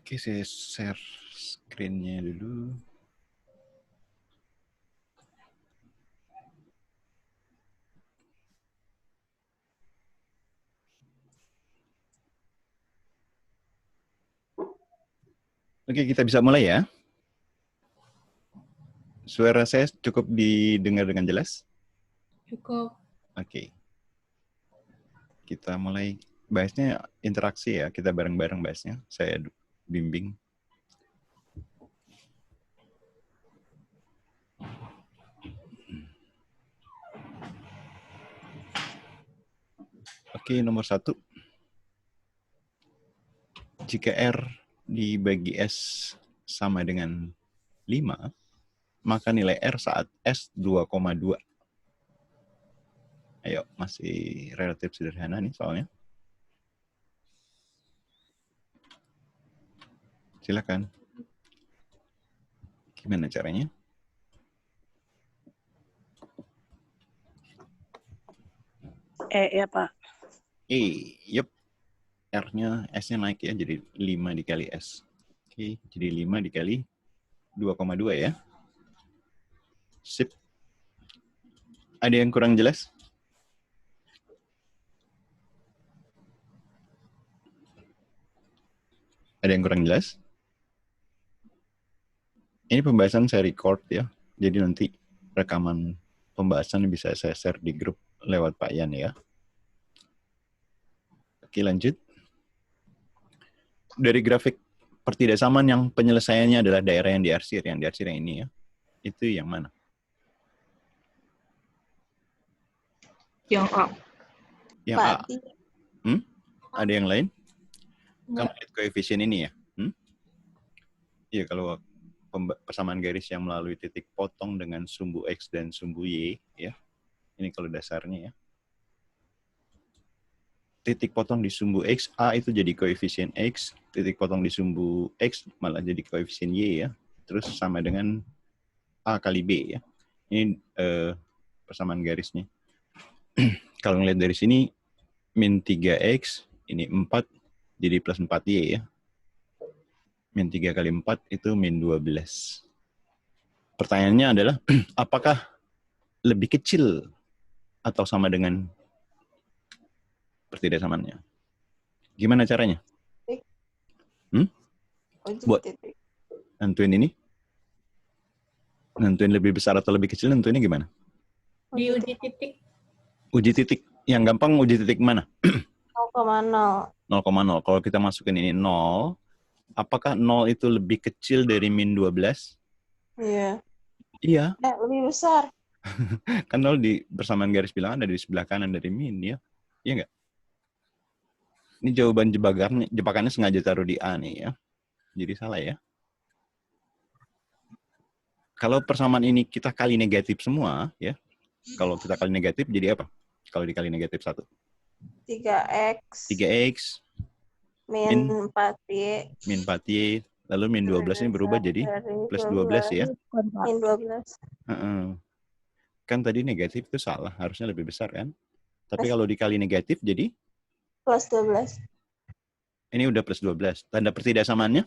Oke, saya share screen-nya dulu. Oke, kita bisa mulai ya. Suara saya cukup didengar dengan jelas? Cukup. Oke. Kita mulai bahasnya interaksi ya. Kita bareng-bareng bahasnya. Saya bimbing. Oke, nomor 1. Jika R dibagi S sama dengan 5, maka nilai R saat S 2,2. Ayo, masih relatif sederhana nih soalnya. Silakan. Gimana caranya? Ya Pak. Yup. R-nya, S-nya naik ya, jadi 5 dikali S. Oke, jadi 5 dikali 2,2 ya. Sip. Ada yang kurang jelas? Ada yang kurang jelas? Ini pembahasan saya record ya, jadi nanti rekaman pembahasan bisa saya share di grup lewat Pak Yan ya. Oke, lanjut. Dari grafik pertidaksamaan yang penyelesaiannya adalah daerah yang diarsir yang ini ya. Itu yang mana? Yang A. Yang A. Ada yang lain? Kamu lihat koefisien ini ya? Iya, kalau persamaan garis yang melalui titik potong dengan sumbu X dan sumbu Y, ya. Ini kalau dasarnya ya. Titik potong di sumbu X, A itu jadi koefisien X, titik potong di sumbu X malah jadi koefisien Y ya. Terus sama dengan A kali B ya. Ini persamaan garisnya. Kalau ngelihat dari sini, min 3X, ini 4, jadi plus 4Y ya. Min 3 kali 4 itu min 12. Pertanyaannya adalah, apakah lebih kecil atau sama dengan pertidaksamaannya? Gimana caranya? Buat nentuin ini? Nentuin lebih besar atau lebih kecil, nentuinnya gimana? Diuji titik. Uji titik. Yang gampang uji titik mana? 0,0. 0,0. Kalau kita masukin ini 0, apakah 0 itu lebih kecil dari min 12? Iya. Iya. Lebih besar. Kan 0 di persamaan garis bilangan ada di sebelah kanan dari min ya. Iya nggak? Ini jawaban jebakannya sengaja taruh di A nih ya. Jadi salah ya. Kalau persamaan ini kita kali negatif semua ya. Kalau kita kali negatif jadi apa? Kalau dikali negatif 1. 3X. 3X. Min 4Y. Min 4Y. Lalu min 12 ini berubah jadi plus 12 ya. Min 12. Kan tadi negatif itu salah. Harusnya lebih besar kan? Tapi kalau dikali negatif jadi? Plus 12. Ini udah plus 12. Tanda pertidaksamaannya?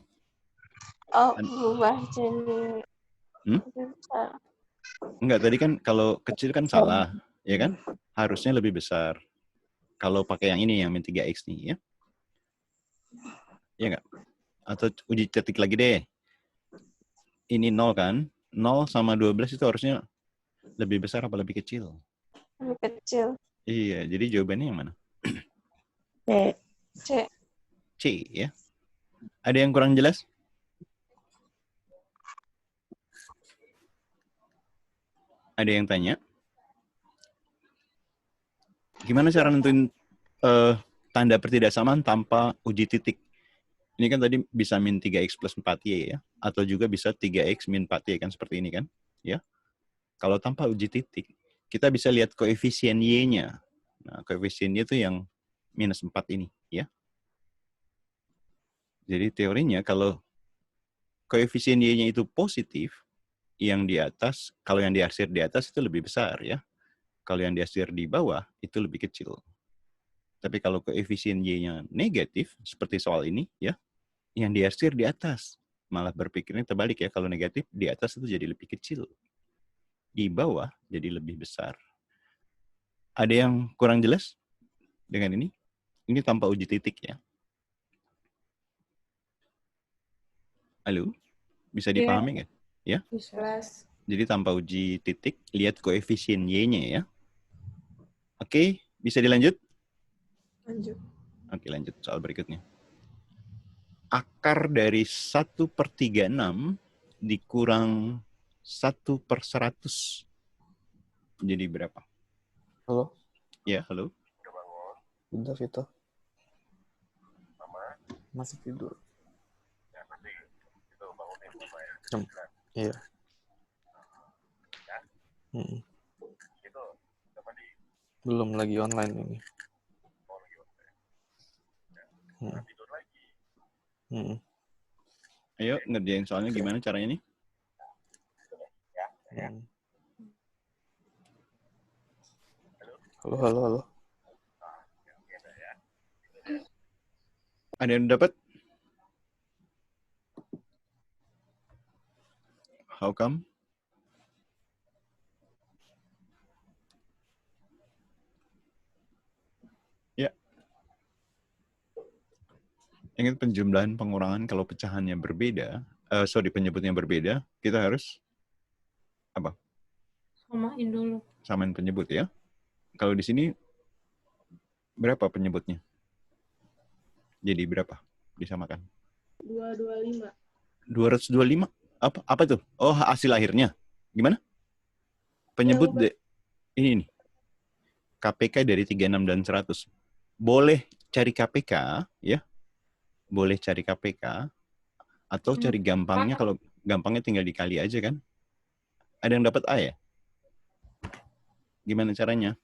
Oh, berubah jadi lebih besar. Enggak, tadi kan kalau kecil kan salah. Ya kan? Harusnya lebih besar. Kalau pakai yang ini, yang min 3X nih ya. Iya nggak? Atau uji titik lagi deh. Ini 0 kan? 0 sama 12 itu harusnya lebih besar apa lebih kecil? Lebih kecil. Iya, jadi jawabannya yang mana? C. C ya. Ada yang kurang jelas? Ada yang tanya? Gimana cara nentuin tanda pertidaksamaan tanpa uji titik? Ini kan tadi bisa min 3X plus 4Y ya. Atau juga bisa 3X min 4Y kan seperti ini kan. Ya. Kalau tanpa uji titik, kita bisa lihat koefisien Y-nya. Nah, koefisien Y itu yang minus 4 ini. Ya. Jadi teorinya kalau koefisien Y-nya itu positif, yang di atas, kalau yang diarsir di atas itu lebih besar ya. Kalau yang diarsir di bawah itu lebih kecil. Tapi kalau koefisien Y-nya negatif, seperti soal ini ya, Yang diarsir di atas. Malah berpikirnya terbalik ya. Kalau negatif, di atas itu jadi lebih kecil. Di bawah jadi lebih besar. Ada yang kurang jelas dengan ini? Ini tanpa uji titik ya. Halo? Bisa dipahami nggak? Ya? Jelas. Jadi tanpa uji titik, lihat koefisien Y-nya ya. Oke, bisa dilanjut? Lanjut. Oke, lanjut soal berikutnya. Akar dari 1/36 dikurang 1/100. Jadi berapa? Halo, Ya, halo. udah Vito. Masih tidur. Iya. Belum, lagi online ini. Ayo ngerjain soalnya gimana caranya nih? Halo. Ada yang dapat? How come? Ya. Ingat penjumlahan pengurangan kalau pecahannya berbeda, penyebutnya berbeda, kita harus apa? Samain dulu. Samain penyebut ya. Kalau di sini berapa penyebutnya? Jadi berapa disamakan? 225. 225? Apa tuh? Oh, hasil akhirnya. Gimana? Penyebut ini nih. KPK dari 36 dan 100. Boleh cari KPK ya. Boleh cari KPK atau cari gampangnya, kalau gampangnya tinggal dikali aja kan. Ada yang dapat A ya? Gimana caranya?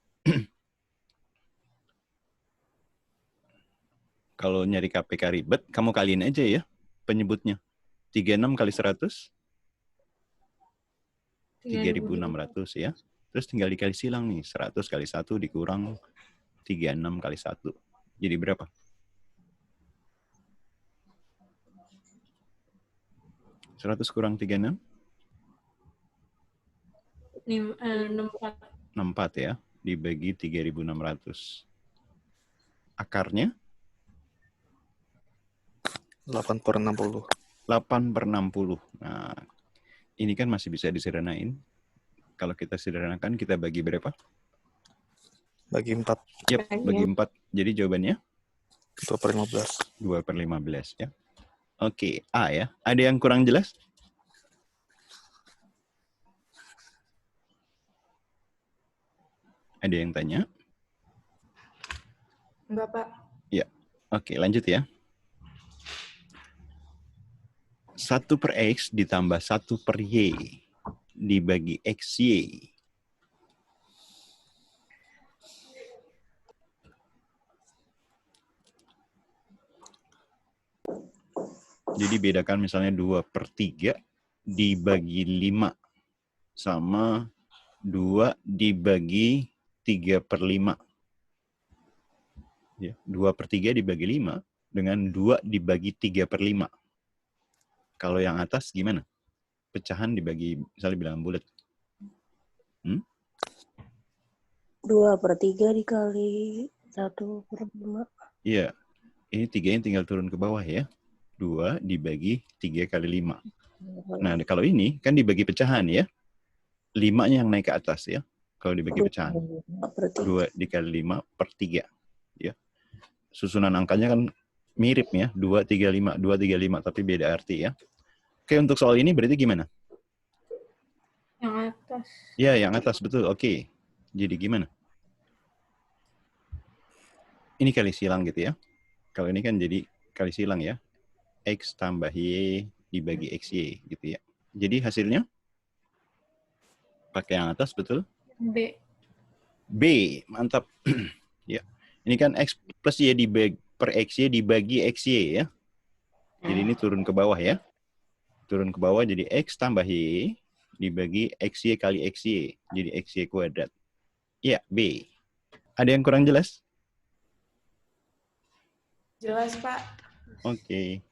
Kalau nyari KPK ribet, kamu kaliin aja ya penyebutnya. 36 kali 100, 3.600 ya. Terus tinggal dikali silang nih, 100 kali 1 dikurang 36 kali 1. Jadi berapa? Seratus kurang 36? 64. 64 ya, dibagi 3.600. Akarnya? 8/60. 8/60. Nah, ini kan masih bisa disederhanain. Kalau kita sederhanakan, kita bagi berapa? Bagi 4. Yap, bagi 4. Jadi jawabannya? 2/15. 2/15 ya. Oke, A ya. Ada yang kurang jelas? Ada yang tanya? Enggak, Pak. Ya. Oke, lanjut ya. 1/X ditambah 1/Y dibagi XY. Jadi bedakan misalnya 2/3 dibagi 5 sama 2 dibagi 3/5. Ya, 2/3 dibagi 5 dengan 2 dibagi 3/5. Kalau yang atas gimana? Pecahan dibagi, misalnya bilangan bulat. 2/3 dikali 1/5. Iya. Ini 3-nya tinggal turun ke bawah ya. 2 dibagi 3 kali 5. Nah, kalau ini kan dibagi pecahan ya. 5-nya yang naik ke atas ya. Kalau dibagi pecahan. 2 dikali 5/3. Ya. Susunan angkanya kan mirip ya. 2, 3, 5. 2, 3, 5. Tapi beda arti ya. Oke, untuk soal ini berarti gimana? Yang atas. Ya, yang atas. Betul. Oke. Jadi gimana? Ini kali silang gitu ya. Kalau ini kan jadi kali silang ya. X tambah Y dibagi XY gitu ya. Jadi hasilnya? Pakai yang atas, betul? B. B. Mantap. Ya. Ini kan X plus Y per XY dibagi XY ya. Jadi ini turun ke bawah ya. Turun ke bawah jadi X tambah Y dibagi XY kali XY. Jadi XY kuadrat. Ya, B. Ada yang kurang jelas? Jelas, Pak. Oke.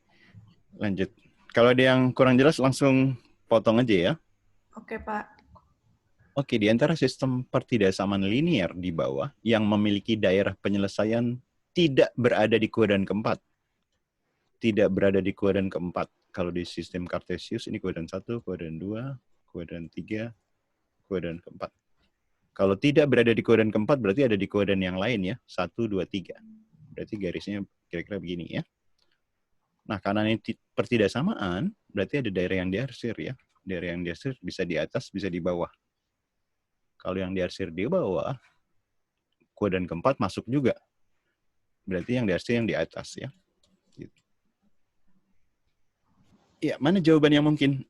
Lanjut. Kalau ada yang kurang jelas langsung potong aja ya. Oke, Pak. Oke, di antara sistem pertidaksamaan linear di bawah yang memiliki daerah penyelesaian tidak berada di kuadran keempat. Tidak berada di kuadran keempat. Kalau di sistem Cartesius ini kuadran 1, kuadran 2, kuadran 3, kuadran keempat. Kalau tidak berada di kuadran keempat berarti ada di kuadran yang lain ya. 1, 2, 3. Berarti garisnya kira-kira begini ya. Nah, karena ini pertidaksamaan, berarti ada daerah yang diarsir ya. Daerah yang diarsir bisa di atas, bisa di bawah. Kalau yang diarsir di bawah, kuadran keempat masuk juga. Berarti yang diarsir yang di atas ya. Gitu. Ya, mana jawaban yang mungkin?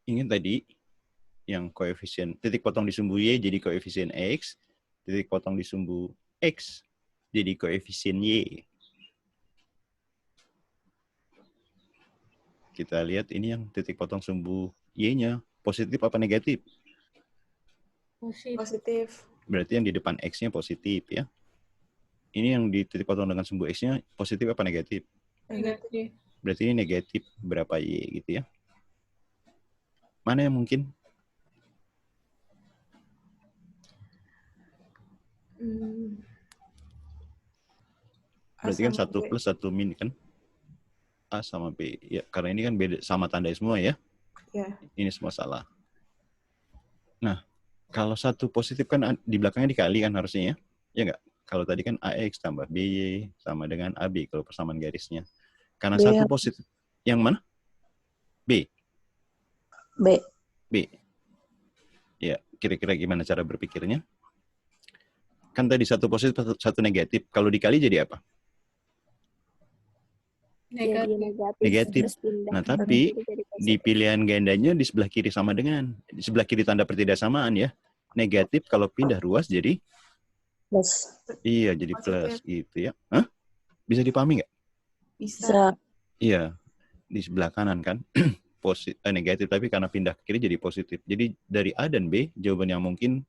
Ingin tadi yang koefisien titik potong di sumbu Y jadi koefisien X, titik potong di sumbu X jadi koefisien Y. Kita lihat ini yang titik potong sumbu Y-nya positif apa negatif? Positif. Berarti yang di depan X-nya positif ya. Ini yang di titik potong dengan sumbu X-nya positif apa negatif? Negatif. Berarti ini negatif berapa Y gitu ya. Mana yang mungkin? Berarti kan 1 plus 1 min kan? A sama B. Ya, karena ini kan beda sama tanda semua ya. Ya. Ini semua salah. Nah, kalau satu positif kan di belakangnya dikali kan harusnya ya. Ya enggak? Kalau tadi kan AX tambah BY sama dengan AB kalau persamaan garisnya. Karena B. satu positif. Yang mana? B. B. B. Ya, kira-kira gimana cara berpikirnya? Kan tadi satu positif, satu negatif. Kalau dikali jadi apa? Negatif. Nah, tapi di pilihan gandanya di sebelah kiri sama dengan. Di sebelah kiri tanda pertidaksamaan ya. Negatif kalau pindah ruas jadi? Plus. Iya, jadi plus gitu ya. Hah? Bisa dipahami nggak? Bisa. Iya, di sebelah kanan kan. Negatif, tapi karena pindah ke kiri jadi positif. Jadi dari A dan B, jawaban yang mungkin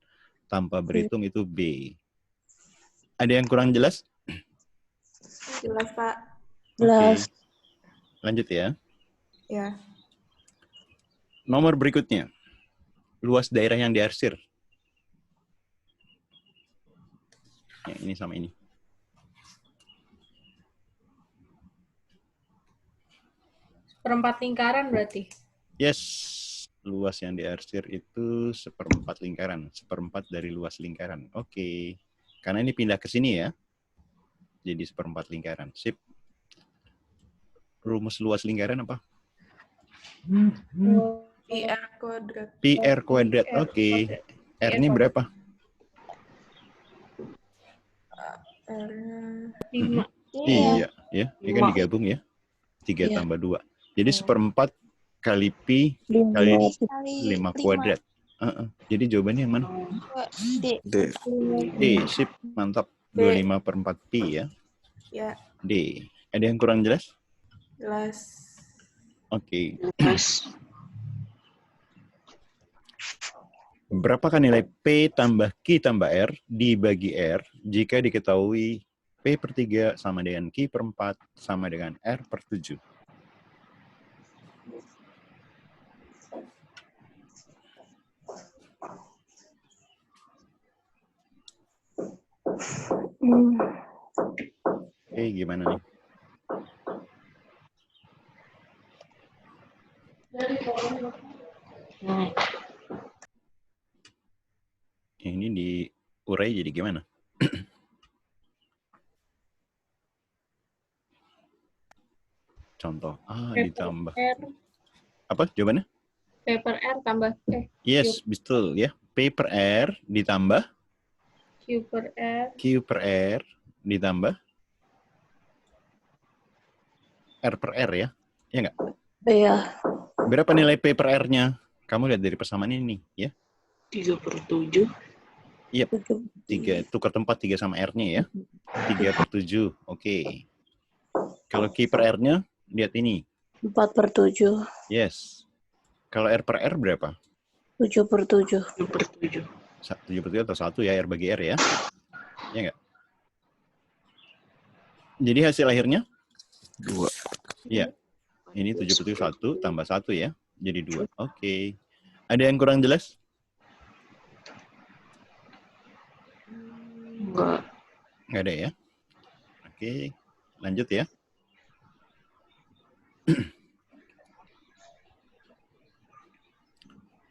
tanpa berhitung itu B. Ada yang kurang jelas? Jelas, Pak. Jelas. Oke. Lanjut ya. Ya. Nomor berikutnya. Luas daerah yang diarsir. Ya, ini sama ini. Seperempat lingkaran berarti? Yes. Luas yang diarsir itu seperempat lingkaran. Seperempat dari luas lingkaran. Oke. Karena ini pindah ke sini ya. Jadi seperempat lingkaran. Sip. Rumus luas lingkaran apa? PR kuadrat. PR kuadrat. Oke. R ini berapa? R-nya 5. Iya. Ya. Ini kan digabung ya. 3 Iya. tambah 2. Jadi seperempat kali pi kali 5 kuadrat. Jadi jawabannya yang mana? D. D. D. Sip. Mantap. 25 per 4 pi ya. ya D. Ada yang kurang jelas? jelas. Oke. Berapakah nilai P tambah Q tambah R dibagi R jika diketahui P per 3 sama dengan Q per 4 sama dengan R per 7? Gimana nih? Ini diurai jadi gimana? Contoh A ditambah. R. Apa jawabannya? P per R tambah Yes, betul ya. P per R ditambah Q per R. Q per R ditambah R per R ya. Iya nggak? Iya. Berapa nilai P per R-nya? Kamu lihat dari persamaan ini ya. 3/7. Iya, 3. Tukar tempat 3 sama R-nya ya. 3/7. Oke. Kalau Q per R-nya, lihat ini. 4/7. Yes. Kalau R per R berapa? 7/7. 7/7. 7/7 atau 1 ya, R bagi R ya. Iya nggak? Jadi hasil akhirnya? 2. Ya, ini 71 tambah 1 ya. Jadi 2. Oke. Ada yang kurang jelas? Enggak. Nggak ada ya? Oke. Lanjut ya.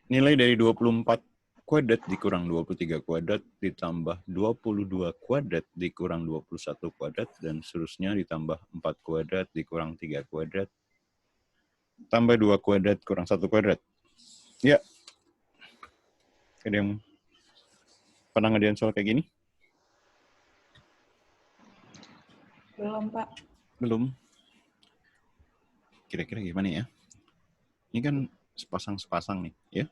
Nilai dari 24 kuadrat dikurang 23 kuadrat ditambah 22 kuadrat dikurang 21 kuadrat dan seterusnya ditambah 4 kuadrat dikurang 3 kuadrat tambah 2 kuadrat kurang 1 kuadrat. Ya. Ada yang pernah ngadain soal kayak gini? Belum, Pak. Belum. Kira-kira gimana ya? Ini kan sepasang-sepasang nih, ya.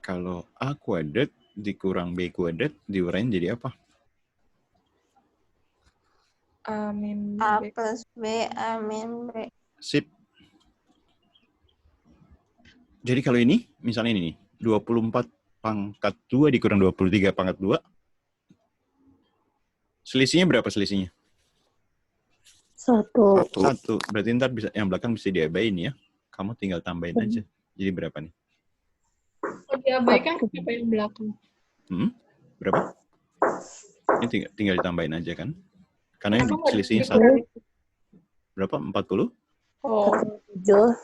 Kalau A kuadrat dikurang B kuadrat diuraiin jadi apa? A min A B. plus B, A min B. Sip. Jadi kalau ini, misalnya ini nih, 24 pangkat 2 dikurang 23 pangkat 2. Selisihnya berapa selisihnya? 1. 1. Berarti ntar bisa, yang belakang bisa diabain ya. Kamu tinggal tambahin aja. Jadi berapa nih? Oh, diabaikan kenapa yang belakang? Berapa? Ini tinggal ditambahin aja kan? Karena Kenapa nggak selisihnya 1. dikali? Berapa? 40? Oh, 7.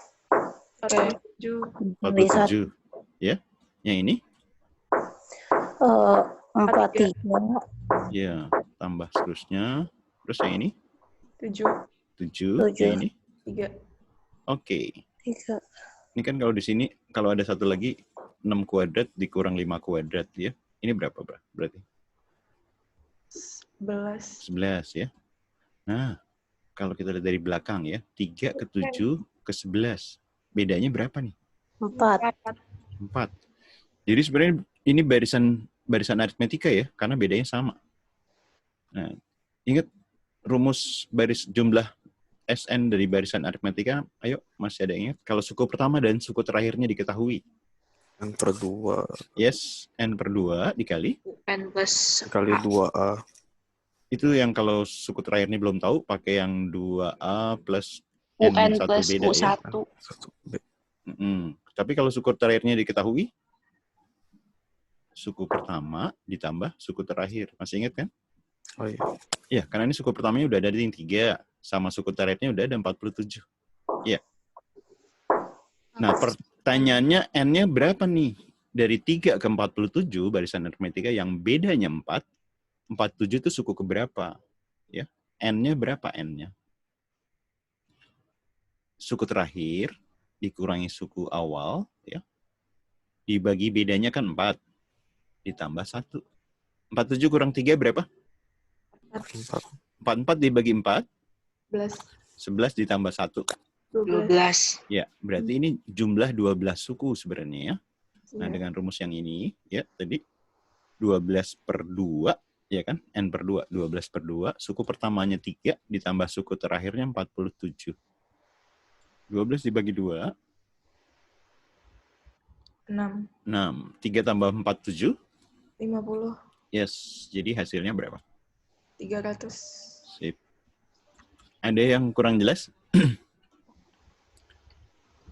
47. 47. Ya? Yang ini? 43. Ya, tambah seterusnya. Terus yang ini? 7. 7. 7. Yang ini? 3. Oke. 3. Ini kan kalau di sini, kalau ada satu lagi, 6 kuadrat dikurang 5 kuadrat ya. Ini berapa berarti? 11. 11 ya. Nah, kalau kita lihat dari belakang ya, 3 ke 7 ke 11. Bedanya berapa nih? 4. 4. Jadi sebenarnya ini barisan aritmetika ya, karena bedanya sama. Nah, ingat rumus baris jumlah SN dari barisan aritmetika, ayo masih ada yang ingat? Kalau suku pertama dan suku terakhirnya diketahui. N per 2 Yes, N per 2 dikali. N plus kali A. 2A. Itu yang kalau suku terakhirnya belum tahu, pakai yang 2A plus UN N1 plus beda ya. U1. 1B. Tapi kalau suku terakhirnya diketahui, suku pertama ditambah suku terakhir. Masih ingat kan? Oh iya. Ya, karena ini suku pertamanya udah ada di 3, sama suku terakhirnya udah ada 47. Ya. Nah, pertanyaannya N-nya berapa nih? Dari 3 ke 47 barisan aritmetika yang bedanya 4, 47 itu suku keberapa? Ya. N-nya berapa N-nya? Suku terakhir dikurangi suku awal, ya. Dibagi bedanya kan 4. Ditambah 1. 47 kurang 3 berapa? 4. 44 dibagi 4. 11. 11 ditambah 1. 12. Ya, berarti ini jumlah 12 suku sebenarnya ya. Nah, Iya. dengan rumus yang ini, ya, tadi 12 per 2, ya kan? N per 2, 12 per 2. Suku pertamanya 3, ditambah suku terakhirnya 47. 12 dibagi 2. 6. 6. 3 tambah 4, 7. 50. Yes, jadi hasilnya berapa? 300. Sip. Ada yang kurang jelas?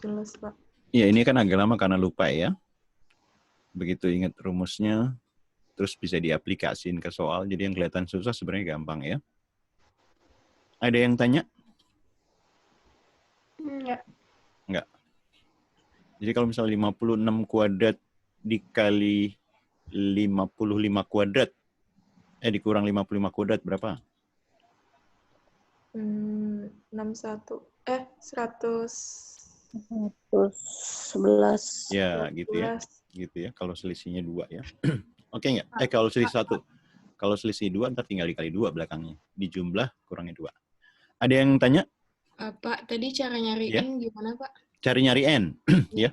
Jelas, Pak. Ya, ini kan agak lama karena lupa ya. Begitu ingat rumusnya, terus bisa diaplikasiin ke soal. Jadi yang kelihatan susah sebenarnya gampang ya. Ada yang tanya? Enggak. Enggak. Jadi kalau misalnya 56 kuadrat dikali 55 kuadrat, dikurang 55 kuadrat berapa? 61. 100. 11. Ya, gitu ya. 12. Gitu ya, kalau selisihnya 2 ya. Oke nggak? Kalau selisih 1. Kalau selisih 2, ntar tinggal dikali 2 belakangnya. Dijumlah, kurangnya 2. Ada yang tanya? Pak, tadi cara nyari Ya. N gimana, Pak? Cari nyari N. Ya.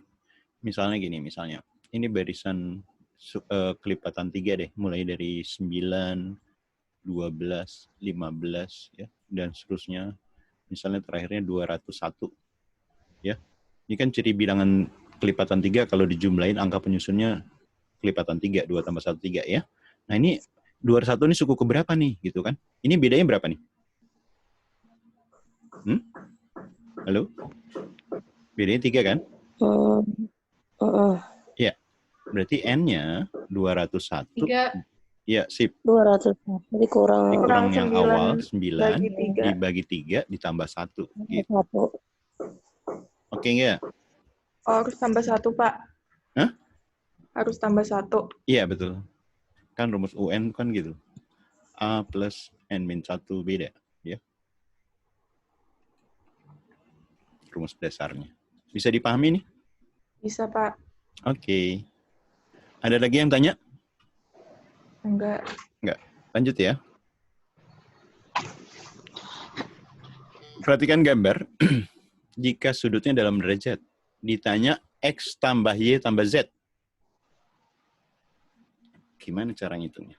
Misalnya gini, misalnya. Ini barisan kelipatan 3 deh. Mulai dari 9, 12, 15, ya. Dan seterusnya. Misalnya terakhirnya 201. Ya. Ini kan ciri bilangan kelipatan 3 kalau dijumlahin angka penyusunnya kelipatan 3, 2 tambah 1, 3 ya. Nah ini 201 ini suku keberapa nih, gitu kan? Ini bedanya berapa nih? Halo? Bedanya 3 kan? Iya. Berarti N-nya 201. 3. Iya, sip. 200. Jadi kurang Dikurang yang 9 awal 9 bagi 3. dibagi 3 ditambah 1 gitu. 1. Oke enggak? Oh, harus tambah 1, Pak. Hah? Harus tambah 1. Iya, betul. Kan rumus UN kan gitu. A plus N-1 beda, ya. Rumus dasarnya. Bisa dipahami nih? Bisa, Pak. Oke. Ada lagi yang tanya? Enggak. Enggak. Lanjut ya. Perhatikan gambar. Jika sudutnya dalam derajat, ditanya X tambah Y tambah Z. Gimana cara ngitungnya?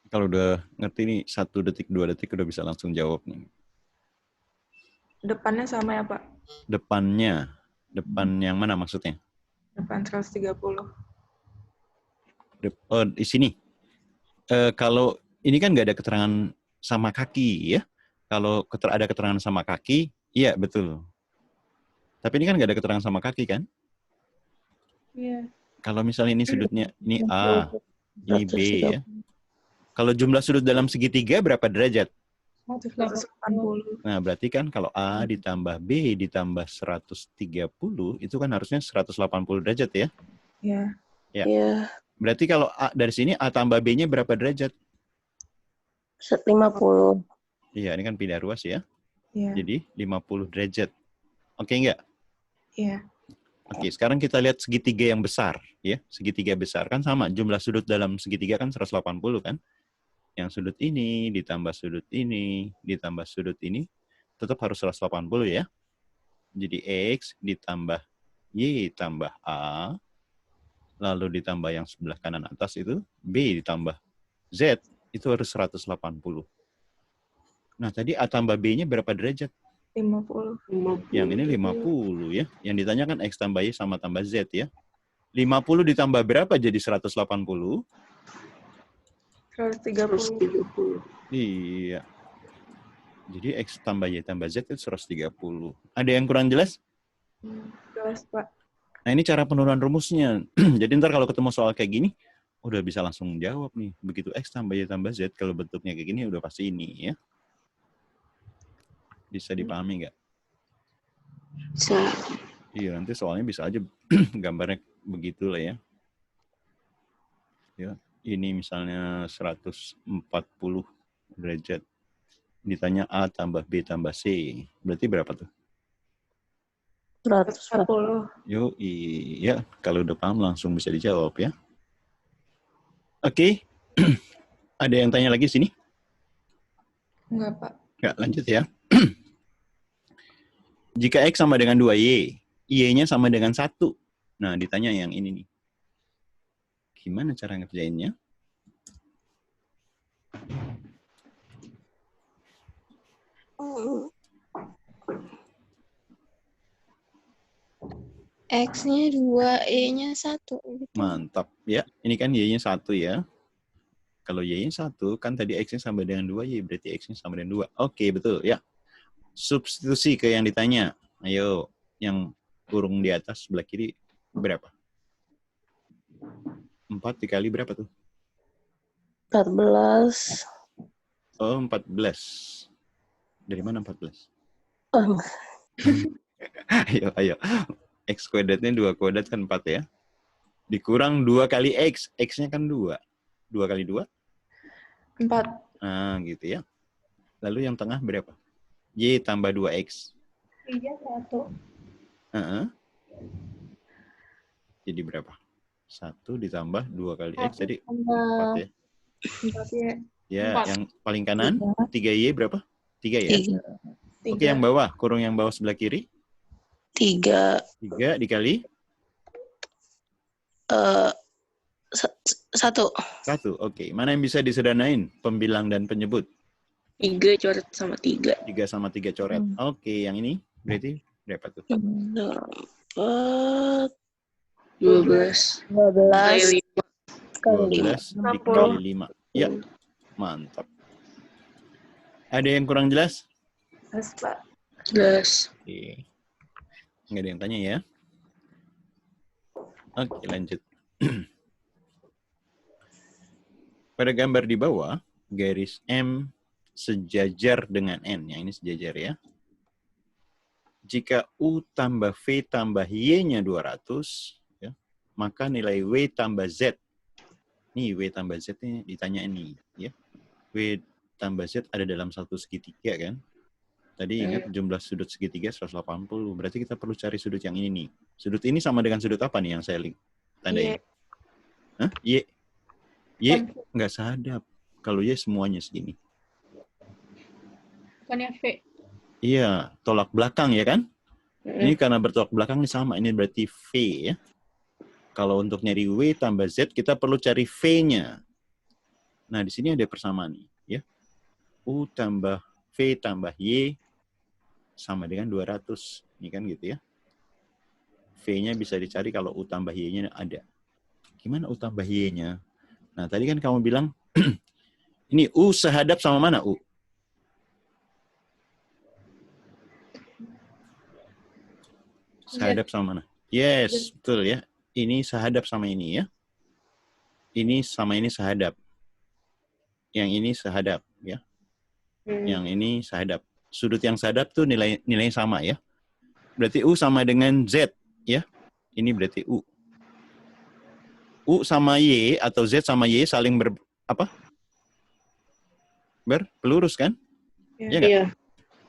Kalau udah ngerti nih 1 detik, 2 detik udah bisa langsung jawab nih. Depannya sama ya, Pak? Depannya. Depan yang mana maksudnya? Depan 130. Oh, di sini. Kalau ini kan nggak ada keterangan sama kaki ya. Kalau ada keterangan sama kaki, iya betul. Tapi ini kan nggak ada keterangan sama kaki kan? Iya. Kalau misalnya ini sudutnya, ini A, ini B ya. Kalau jumlah sudut dalam segitiga berapa derajat? 180. Nah, berarti kan kalau A ditambah B ditambah 130, itu kan harusnya 180 derajat ya? Iya. Ya. Iya. Berarti kalau A, dari sini A tambah B-nya berapa derajat? 50. Iya, ini kan pindah ruas ya. Iya. Jadi 50 derajat. Oke enggak? Iya. Oke, sekarang kita lihat segitiga yang besar ya. Segitiga besar kan sama, jumlah sudut dalam segitiga kan 180 kan? Yang sudut ini ditambah sudut ini ditambah sudut ini tetap harus 180 ya. Jadi X ditambah Y tambah A lalu ditambah yang sebelah kanan atas itu B ditambah Z itu harus 180. Nah, tadi A tambah B-nya berapa derajat? 50. Yang ini 50 ya. Yang ditanya kan X tambah Y sama tambah Z ya. 50 ditambah berapa jadi 180? 130. Iya. Jadi X tambah Y tambah Z itu 130. Ada yang kurang jelas? Jelas, Pak. Nah, ini cara penurunan rumusnya. Jadi ntar kalau ketemu soal kayak gini, udah bisa langsung jawab nih. Begitu X tambah Y tambah Z, kalau bentuknya kayak gini udah pasti ini ya. Bisa dipahami nggak? Bisa. Iya, nanti soalnya bisa aja gambarnya begitulah ya. Ya, ini misalnya 140 derajat. Ditanya A tambah B tambah C. Berarti berapa tuh? 140. Yo, iya. Kalau udah paham langsung bisa dijawab ya. Oke. Ada yang tanya lagi sini? Enggak, Pak. Nggak, lanjut ya. Jika X sama dengan 2Y, Y-nya sama dengan 1. Nah, ditanya yang ini nih. Gimana cara ngerjainnya? X-nya 2, E-nya 1. Mantap. Ya, ini kan Y-nya 1 ya. Kalau Y-nya 1, kan tadi X-nya sama dengan 2Y, berarti X-nya sama dengan 2. Oke, betul. Ya. Substitusi ke yang ditanya. Ayo, yang kurung di atas sebelah kiri berapa? 4 dikali berapa tuh? 14. Oh, 14. Dari mana 14? Ayo. X kuadratnya 2 kuadrat kan 4 ya. Dikurang 2 kali X. X-nya kan 2. 2 kali 2? 4. Nah, gitu ya. Lalu yang tengah berapa? Y tambah 2X. 1. Jadi berapa? 1 ditambah 2 kali X. Jadi 4 ya. 4 ya. Ya, 4. yang paling kanan 3Y berapa? 3 ya? 3. Oke, yang bawah. Kurung yang bawah sebelah kiri. 3. 3 dikali? 1. 1. Oke. Mana yang bisa disederhanain? Pembilang dan penyebut. 3 coret sama 3. 3 sama 3 coret. Oke, yang ini berarti berapa tuh? 4, 12 12 kali 5. 12 dikali 5. Ya, mantap. Ada yang kurang jelas? Jelas, Pak. 5. Jelas. Oke. Nggak ada yang tanya ya? Oke, lanjut. Pada gambar di bawah, garis M sejajar dengan N. Yang ini sejajar ya. Jika U tambah V tambah Y-nya 200, ya, maka nilai W tambah Z. Nih, W tambah Z ini ditanya ini. Ya. W tambah Z ada dalam satu segitiga kan? Tadi ingat jumlah sudut segitiga 180. Berarti kita perlu cari sudut yang ini nih. Sudut ini sama dengan sudut apa nih yang saya tandain? Hah? Y. Y nggak sehadap. Kalau Y semuanya segini. Bukannya V. Iya, tolak belakang ya kan? Ini karena bertolak belakang ini sama. Ini berarti V ya. Kalau untuk nyari W tambah Z, kita perlu cari V-nya. Nah, di sini ada persamaan nih. Ya. U tambah V tambah Y sama dengan 200. Ini kan gitu ya. V-nya bisa dicari kalau U tambah Y-nya ada. Gimana U tambah Y-nya? Nah, tadi kan kamu bilang, ini U sehadap sama mana, U? Sehadap sama mana? Yes, betul ya. Ini sehadap sama ini ya. Ini sama ini sehadap. Yang ini sehadap ya. Yang ini sehadap. Sudut yang sehadap tuh nilainya sama ya. Berarti U sama dengan Z ya. Ini berarti U. U sama Y atau Z sama Y saling berpelurus kan? Iya nggak? Iya.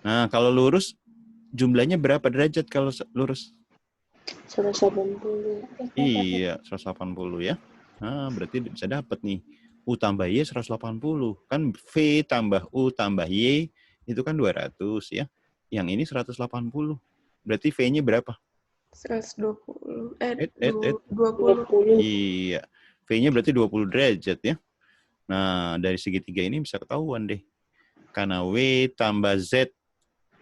Nah, kalau lurus jumlahnya berapa derajat kalau lurus? 180. Iya, 180 ya. Nah, berarti bisa dapat nih. U tambah Y 180. Kan V tambah U tambah Y itu kan 200 ya. Yang ini 180. Berarti V-nya berapa? 120. 20. Iya. V-nya berarti 20 derajat ya. Nah, dari segitiga ini bisa ketahuan deh. Karena W tambah Z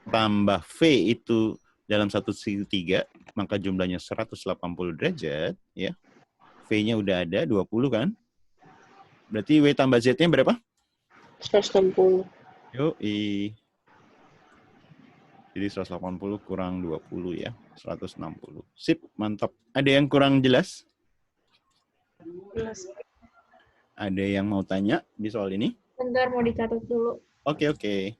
tambah V itu dalam satu segitiga, maka jumlahnya 180 derajat. Ya. V-nya udah ada, 20 kan? Berarti W tambah Z-nya berapa? 160. Yoi. Jadi 180 kurang 20 ya. 160. Sip, mantap. Ada yang kurang jelas? Jelas. Ada yang mau tanya di soal ini? Bentar, mau dicatat dulu. Oke.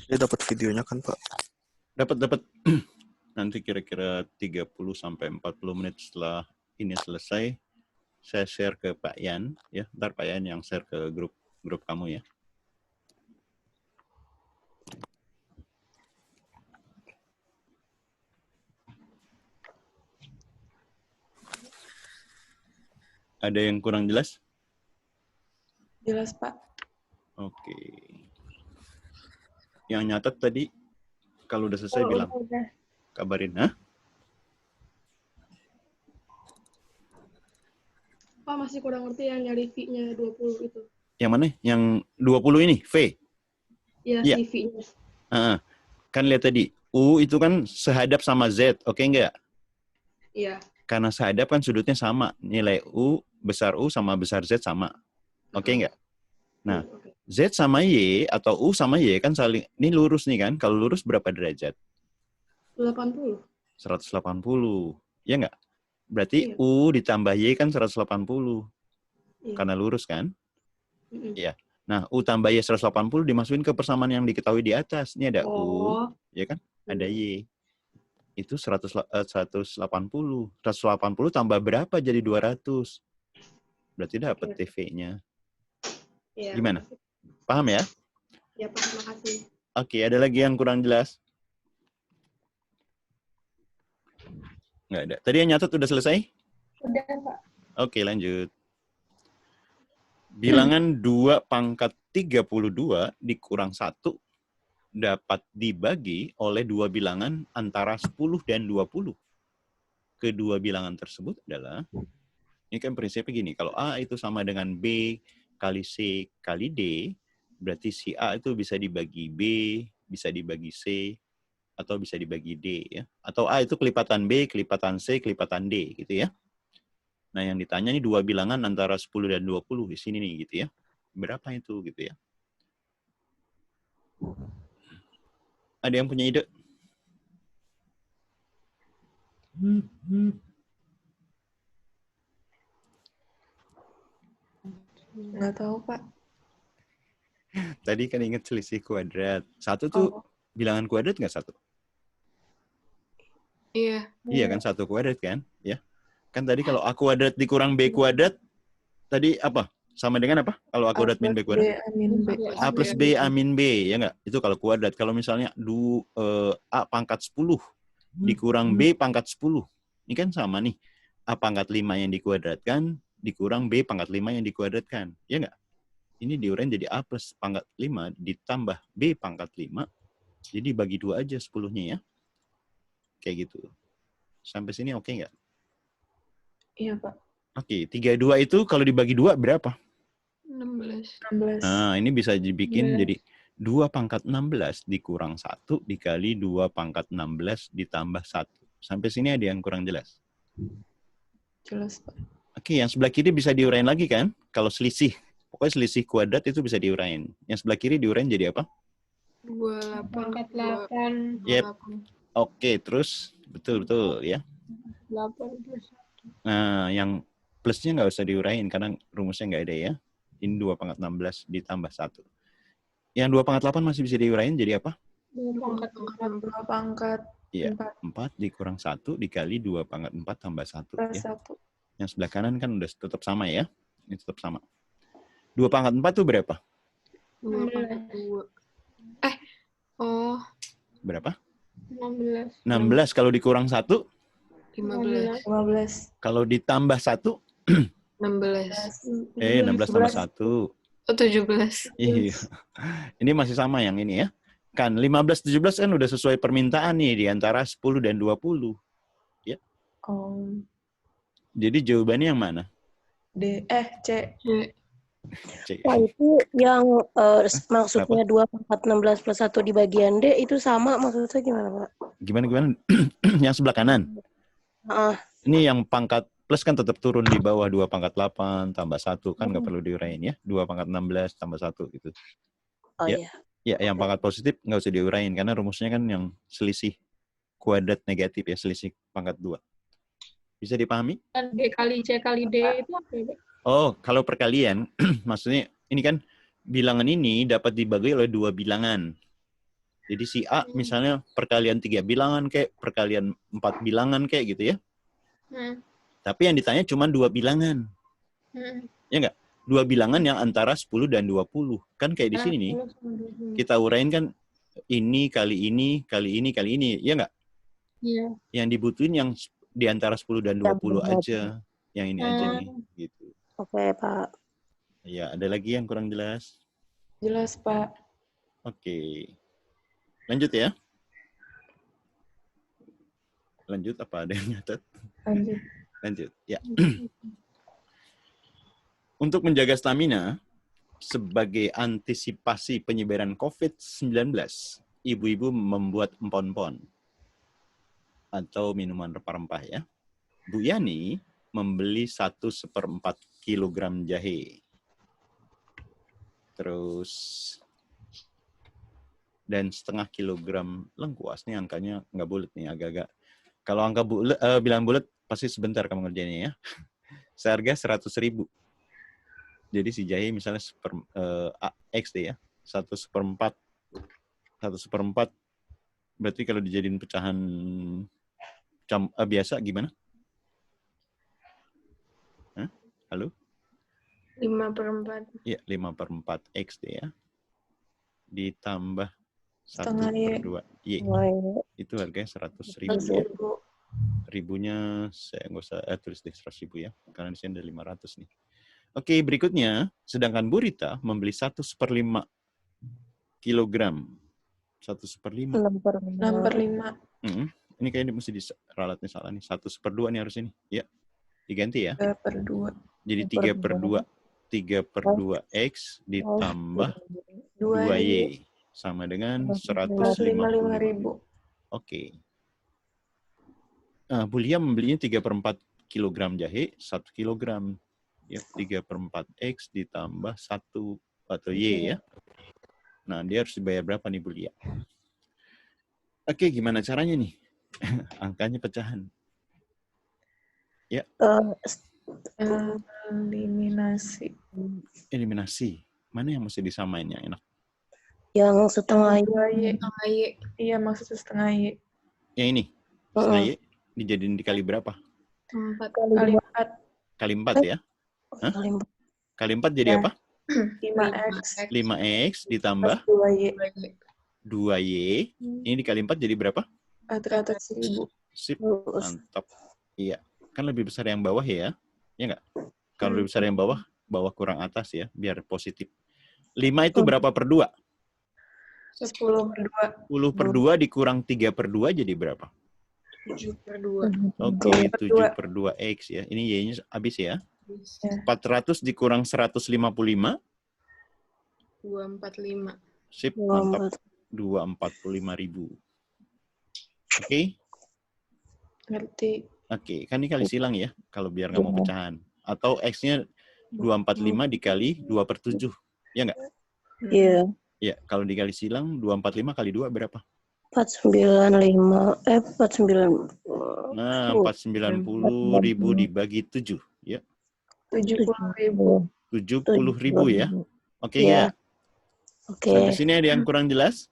Dia dapat videonya kan, Pak? Dapat. Nanti kira-kira 30 sampai 40 menit setelah ini selesai, saya share ke Pak Yan ya. Ntar Pak Yan yang share ke grup kamu ya. Ada yang kurang jelas? Jelas, Pak. Oke. Yang nyatet tadi, kalau udah selesai bilang. Udah. Kabarin, hah? Pak, masih kurang ngerti yang nyari V-nya 20 itu. Yang mana? Yang 20 ini, V? Iya, Iya. si V-nya. Kan lihat tadi, U itu kan sehadap sama Z, oke nggak? Iya. Karena sehadap kan sudutnya sama. Nilai U, besar U sama besar Z sama. Oke nggak? Nah, Oke. Z sama Y atau U sama Y kan saling, ini lurus nih kan? Kalau lurus berapa derajat? 80. 180. Ya nggak? Berarti Iya. U ditambah Y kan 180. Iya. Karena lurus kan? Mm-mm. Iya. Nah, U tambah Y 180 dimasukin ke persamaan yang diketahui di atas. Ini ada U, Oh. ya kan? Ada Y. Itu 180. 180 tambah berapa jadi 200? Berarti dapat Oke. TV-nya. Iya. Gimana? Makasih. Paham ya? Ya, Pak. Makasih. Oke, ada lagi yang kurang jelas? Nggak ada. Tadi yang nyatet udah selesai? Udah, Pak. Oke, lanjut. Bilangan 2 pangkat 32 dikurang 1 dapat dibagi oleh dua bilangan antara 10 dan 20. Kedua bilangan tersebut adalah, ini kan prinsipnya gini, kalau A itu sama dengan B kali C kali D, berarti si A itu bisa dibagi B, bisa dibagi C, atau bisa dibagi D, ya. Atau A itu kelipatan B, kelipatan C, kelipatan D, gitu ya. Nah, yang ditanya ini dua bilangan antara 10 dan 20 di sini nih, gitu ya. Berapa itu, gitu ya. Ada yang punya ide? Nggak tahu, Pak. Tadi kan ingat selisih kuadrat. Satu tuh bilangan kuadrat nggak satu? Iya. Iya kan, satu kuadrat kan? Ya. Kan tadi kalau A kuadrat dikurang B kuadrat, tadi apa? Sama dengan apa? Kalau A kuadrat min B kuadrat? A plus B, A min B, ya nggak? Itu kalau kuadrat. Kalau misalnya A pangkat 10 dikurang B pangkat 10. Ini kan sama nih. A pangkat 5 yang dikuadratkan dikurang B pangkat 5 yang dikuadratkan. Ya nggak? Ini diurain jadi A plus pangkat 5 ditambah B pangkat 5. Jadi bagi 2 aja 10-nya ya. Kayak gitu. Sampai sini oke nggak? Iya, Pak. Oke, 32 itu kalau dibagi 2 berapa? 16. Nah, ini bisa dibikin jadi 2 pangkat 16 dikurang 1 dikali 2 pangkat 16 ditambah 1. Sampai sini ada yang kurang jelas? Jelas, Pak. Oke, yang sebelah kiri bisa diurain lagi kan? Kalau selisih. Pokoknya selisih kuadrat itu bisa diurain. Yang sebelah kiri diurain jadi apa? 28. Pangkat 8. Yep. Oke, terus betul-betul ya. 8 plus. Nah, yang plusnya nggak usah diurain karena rumusnya nggak ada ya. Ini 2 pangkat 16 ditambah 1. Yang 2 pangkat 8 masih bisa diurain jadi apa? 2 pangkat 2 pangkat Iya, 4 4 dikurang 1 dikali 2 pangkat 4 tambah 1. plus Ya. 1. Yang sebelah kanan kan udah tetap sama ya. Ini tetap sama. 2 pangkat 4 tuh berapa? 2 pangkat 2. Berapa? 16. 16 kalau dikurang 1, 15. kalau ditambah 1, 16. 16 tambah 1. 17. Iya. Ini masih sama yang ini ya. Kan 15 17 kan udah sesuai permintaan nih di antara 10 dan 20. Ya. Jadi jawabannya yang mana? C. C. Wah, itu yang maksudnya 2 pangkat 16 plus 1 di bagian D itu sama maksudnya gimana, Pak? Gimana? Yang sebelah kanan. Ini yang pangkat plus kan tetap turun di bawah 2 pangkat 8 tambah 1 kan nggak perlu diurain ya. 2 pangkat 16 tambah 1 gitu. Oh Ya. iya. Ya, yang pangkat positif nggak usah diurain karena rumusnya kan yang selisih kuadrat negatif ya, selisih pangkat 2. Bisa dipahami? D kali C kali D itu apa ya, Pak? Oh, kalau perkalian, maksudnya ini kan bilangan ini dapat dibagi oleh dua bilangan. Jadi si A misalnya perkalian 3 bilangan kayak, perkalian 4 bilangan kayak gitu ya. Tapi yang ditanya cuma 2 bilangan. Ya nggak? 2 bilangan yang antara 10 dan 20. Kan kayak di sini nih. Kita urain kan ini kali ini, kali ini, kali ini. Ya nggak? Iya. Yang dibutuhin yang di antara 10 dan 20 aja. Yang ini aja nih. Gitu. Oke, Pak. Ya, ada lagi yang kurang jelas? Jelas, Pak. Oke. Lanjut ya. Lanjut apa ada yang nyatet? Lanjut. Ya. Untuk menjaga stamina, sebagai antisipasi penyebaran COVID-19, ibu-ibu membuat empon-empon atau minuman rempah-rempah ya. Bu Yani membeli 1/4 kilogram jahe. Terus dan setengah kilogram lengkuas. Nih angkanya nggak bulat nih, agak-agak. Kalau angka bilang bulat pasti sebentar kamu ngerjainnya ya. Seharga 100.000. Jadi si jahe misalnya X deh ya, 1/4 berarti kalau dijadiin pecahan biasa gimana? Hah? Halo? 5/4. Iya, 5/4 X deh ya. Ditambah Setengah Y. 1/2 Y. Itu harganya 100.000 ya. Ribunya saya nggak usah tulis deh 100.000 ya, karena di sini ada 500 nih. Oke, berikutnya, sedangkan Bu Rita membeli 1/5 kilogram 1/5. 6/5. Ini kayaknya mesti ralatnya salah nih. 1/2 nih harus ini. Ya. Diganti ya. 3/2. Jadi 3/2. 3/2X ditambah 2Y. Sama dengan 150.000. Oke. Bu Lia membelinya 3/4 kilogram jahe, 1 kilogram. Ya, 3/4X ditambah 1 atau Y ya. Nah, dia harus dibayar berapa nih Bu Lia? Oke, gimana caranya nih? Angkanya pecahan. Ya. Eliminasi. Eliminasi. Mana yang mesti disamain yang enak? Yang setengah Y. 2Y. Setengah Y. Iya, maksudnya setengah Y. Yang ini? Setengah Y dijadiin dikali berapa? 4. Kali 4. Kali 4 ya? Hah? Kali 4 jadi apa? 5X. 5X ditambah 2Y. 2Y. Ini dikali 4 jadi berapa? 400.000. Sip, mantap. Iya. Kan lebih besar yang bawah ya? Ya nggak? Kalau lebih besar yang bawah, bawah kurang atas ya, biar positif. 5 itu berapa per 2? 10/2. 10/2 dikurang 3/2 jadi berapa? 7/2. Oke, 7/2X ya. Ini Y-nya habis ya. 400 dikurang 155. 245. Sip, mantap. 245.000. Oke? Ngerti. Oke, kan ini kali silang ya, kalau biar nggak mau pecahan. Atau X-nya 245 dikali 2/7. Ya nggak? Iya. Ya, kalau dikali silang, 245 kali 2 berapa? 495. 49. Nah, 490.000 dibagi 7. Ya. 70.000. 70.000 ya. Oke Ya. ya. Oke. Sampai sini ada yang kurang jelas?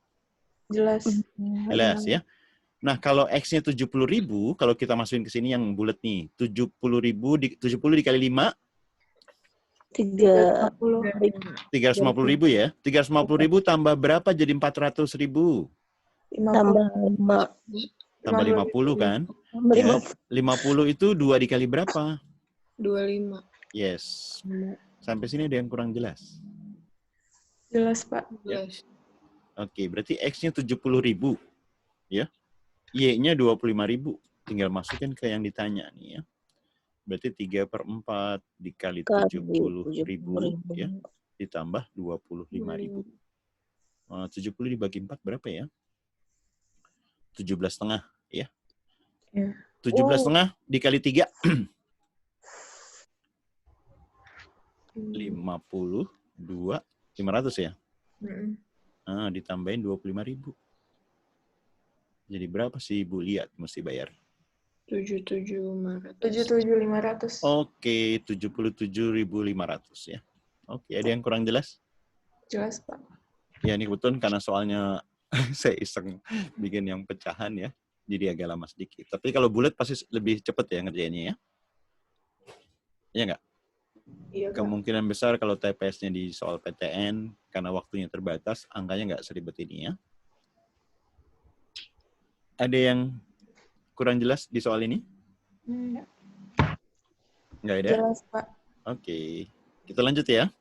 Jelas. Jelas ya. Nah, kalau X-nya 70.000, kalau kita masukin ke sini yang bulat nih, 70 dikali 5, 350.000 ya. 350.000 tambah berapa jadi 400.000? Tambah 5. Tambah 50 kan? Tambah Ya. 50. 50 itu 2 dikali berapa? 25. Yes. Sampai sini ada yang kurang jelas. Jelas, Pak. Jelas. Oke, berarti X-nya 70.000. Ya. Y-nya 25.000. Tinggal masukin ke yang ditanya nih ya. Berarti 3/4 dikali 70.000 ya. Ditambah 25.000. 70 dibagi 4 berapa ya? 17,5 ya. Ya. 17,5 dikali 3. 52, 500 ya? Ditambahin 25.000. Jadi berapa sih Bu Liat mesti bayar? 77.500. 77.500. Oke, 77.500 ya. Oke, ada yang kurang jelas? Jelas, Pak. Ya, ini kebetulan karena soalnya saya iseng bikin yang pecahan ya. Jadi agak lama sedikit. Tapi kalau bulat pasti lebih cepat ya ngerjainnya ya. Iya nggak? Iya, Pak. Kemungkinan besar kalau TPS-nya di soal PTN, karena waktunya terbatas, angkanya nggak seribet ini ya. Ada yang kurang jelas di soal ini? Nggak ada? Jelas, Pak. Oke. Kita lanjut ya.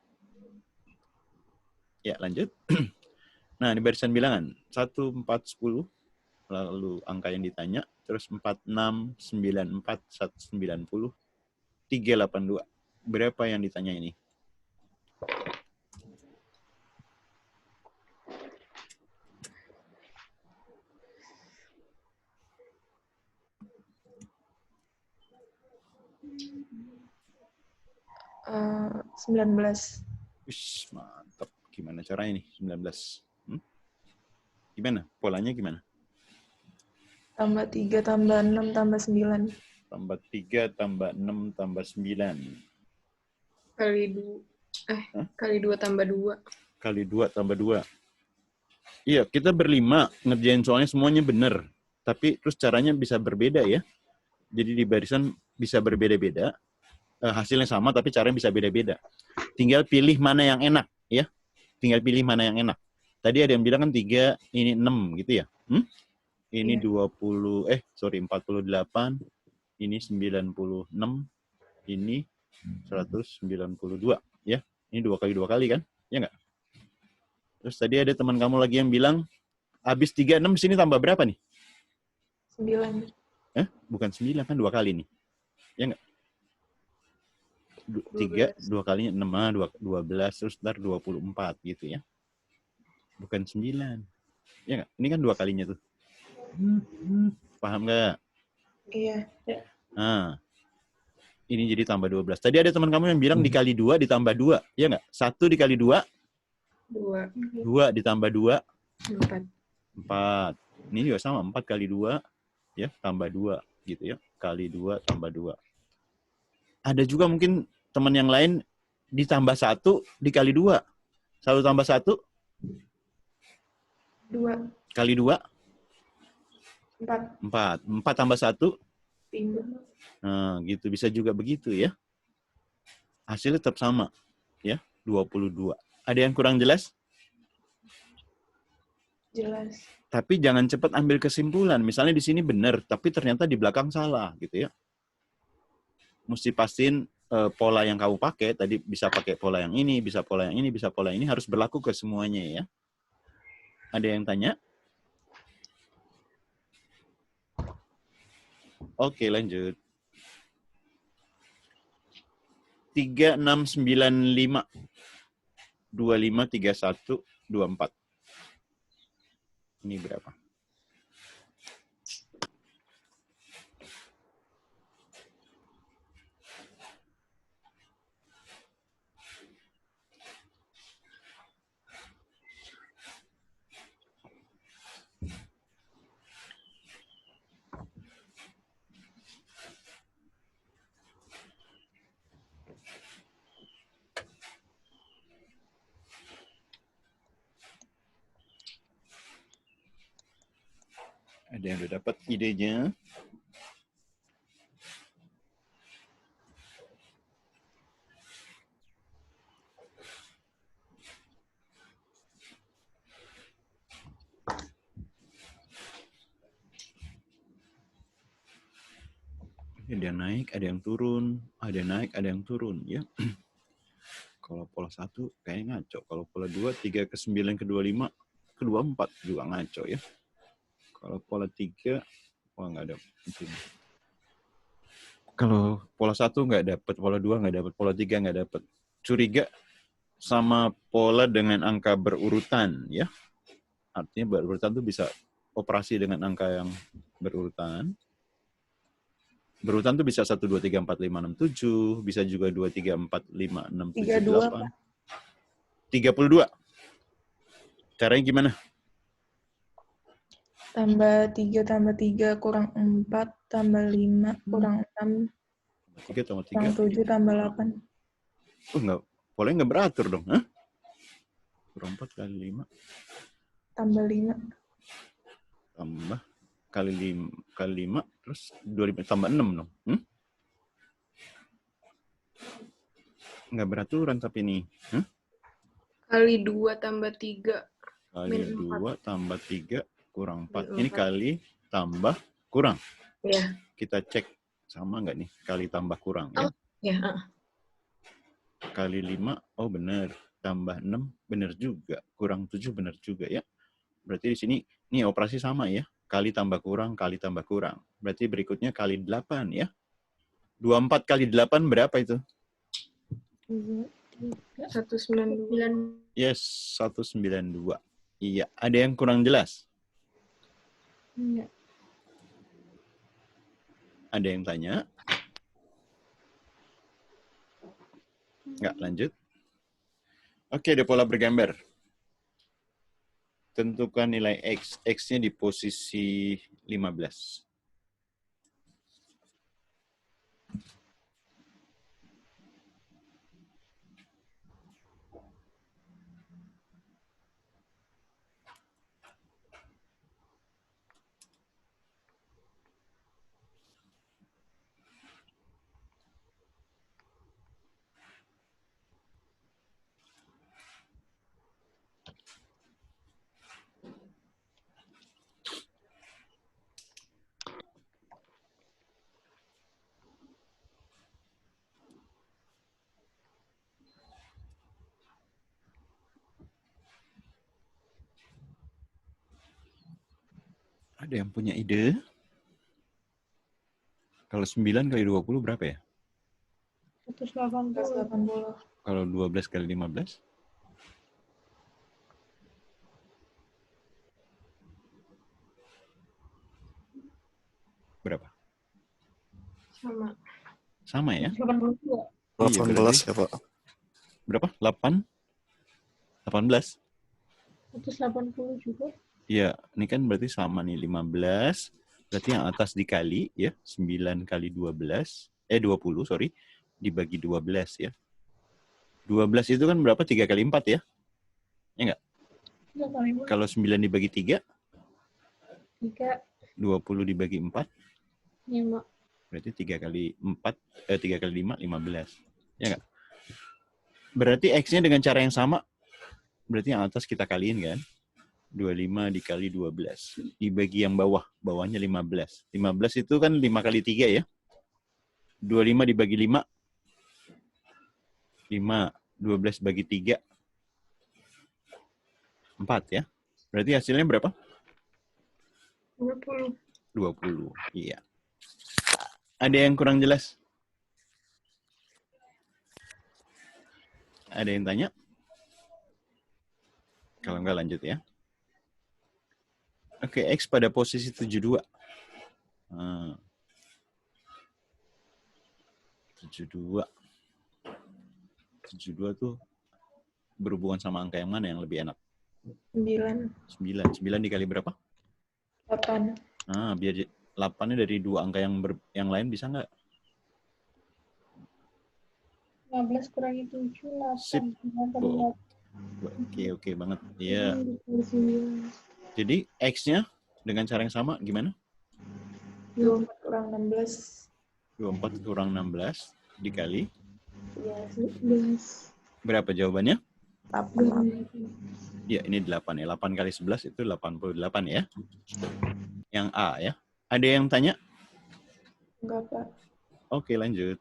Ya, lanjut. Nah, di barisan bilangan. 1, 4, 10. Lalu angka yang ditanya. Terus 4, 6, 9, 4, 1, 90. 3, 8, 2. Berapa yang ditanya ini? Eh, 19. Wish, mantap. Gimana caranya nih? 19. Gimana? Polanya gimana? Tambah 3, tambah 6, tambah 9. Tambah 3, tambah 6, tambah 9. Kali 2 tambah 2. Kali 2 tambah 2. Iya, kita berlima ngerjain soalnya semuanya benar. Tapi terus caranya bisa berbeda ya. Jadi di barisan bisa berbeda-beda. Hasilnya sama tapi caranya bisa beda-beda. Tinggal pilih mana yang enak ya. Tinggal pilih mana yang enak. Tadi ada yang bilang kan 3, ini 6 gitu ya. Ini 48, ini 96, ini 192 ya. Ini 2 kali 2 kali kan? Ya nggak? Terus tadi ada teman kamu lagi yang bilang Habis 36 di sini tambah berapa nih? 9. Bukan 9 kan 2 kali nih. Ya enggak? 3, 2 kalinya 6, 12, terus ntar 24 gitu ya. Bukan 9. Ya enggak? Ini kan 2 kalinya tuh. Paham nggak? Iya. Nah, ini jadi tambah 12. Tadi ada teman kamu yang bilang dikali 2 ditambah 2. Ya nggak? 1 dikali 2, 2. 2 ditambah 2, 4. 4. Ini juga sama, 4 kali 2, ya, tambah 2. Gitu ya. Kali 2 tambah 2. Ada juga mungkin teman yang lain ditambah 1 dikali 2. 1 tambah 1, 2. kali 2, 4. 4. 4 tambah 1, 5. nah gitu. Bisa juga begitu ya. Hasilnya tetap sama. Ya, 22. Ada yang kurang jelas? Jelas. Tapi jangan cepat ambil kesimpulan. Misalnya di sini benar, tapi ternyata di belakang salah, gitu ya. Mesti pastiin pola yang kamu pakai, tadi bisa pakai pola yang ini, bisa pola yang ini, bisa pola yang ini, harus berlaku ke semuanya ya. Ada yang tanya? Oke, lanjut. 3695. 2531 24. Ini berapa? Ada yang udah dapat idenya? Ada yang naik, ada yang turun, ada yang naik, ada yang turun, ya. Kalau pola 1 kayaknya ngaco. Kalau pola 2, 3 ke 9 ke 25, ke 24 juga ngaco ya. Kalau pola 3, wah nggak ada. Kalau pola 1 nggak dapat, pola 2 nggak dapat, pola 3 nggak dapat. Curiga sama pola dengan angka berurutan ya. Artinya berurutan itu bisa operasi dengan angka yang berurutan. Berurutan tuh bisa 1, 2, 3, 4, 5, 6, 7. Bisa juga 2, 3, 4, 5, 6, 7, 8. 32. Caranya gimana? Tambah 3 tambah 3 kurang 4 tambah 5 kurang 6 3 tambah 3. kurang 7 tambah 8. Enggak. Polanya nggak beratur dong. Hah? Kurang 4 kali 5. Tambah 5. Tambah kali 5 terus 25 tambah 6 dong. Nggak beraturan tapi nih. Kali 2 tambah 3. Kali Min 2 tambah 3 kurang 4. Min Ini 4. kali tambah kurang. Ya. Kita cek sama nggak nih? Kali tambah kurang ya. Ya. Kali 5, oh benar. Tambah 6, benar juga. Kurang 7, benar juga ya. Berarti di sini, nih operasi sama ya. Kali tambah kurang, kali tambah kurang. Berarti berikutnya kali 8 ya. 24 kali 8 berapa itu? 192. Yes, 192. Iya, ada yang kurang jelas? Iya. Ada yang tanya? Nggak, lanjut. Oke, ada pola bergambar. Tentukan nilai X. X-nya di posisi 15. Ada yang punya ide? Kalau 9 kali 20 berapa ya? 180. 180. Kalau 12 kali 15? Berapa? Sama. Sama ya? 82. Iya, 18 ya, Pak. Berapa? 8? 18? 180 juga. Iya, ini kan berarti sama nih 15. Berarti yang atas dikali ya, 9 kali 12, 20, sorry, dibagi 12 ya. 12 itu kan berapa? 3 kali 4 ya? Ya enggak? 3 kali 4. Kalau 9 dibagi 3, 3, 20 dibagi 4, 5. berarti 3 kali 4, 3 kali 5, 15. Ya enggak? Berarti X-nya dengan cara yang sama, berarti yang atas kita kaliin kan? 25 dikali 12. Dibagi yang bawah, bawahnya 15. 15 itu kan 5 kali 3 ya. 25 dibagi 5, 5. 12 bagi 3, 4 ya. Berarti hasilnya berapa? 20. 20. Iya. Ada yang kurang jelas? Ada yang tanya? Kalau enggak lanjut ya. Oke, X pada posisi 72. 72. 72 tuh berhubungan sama angka yang mana yang lebih enak? 9. 9. 9 dikali berapa? 8. Biar 8-nya dari dua angka yang lain bisa nggak? 15 kurangi 7, 8. Sip. Oh. Oke banget. Iya. Jadi X-nya dengan cara yang sama gimana? 24 kurang 16. 24 kurang 16 dikali 11. berapa jawabannya? 8. Ya, ini 8 ya. 8 kali 11 itu 88 ya. Yang A ya. Ada yang tanya? Enggak, Pak. Oke, lanjut.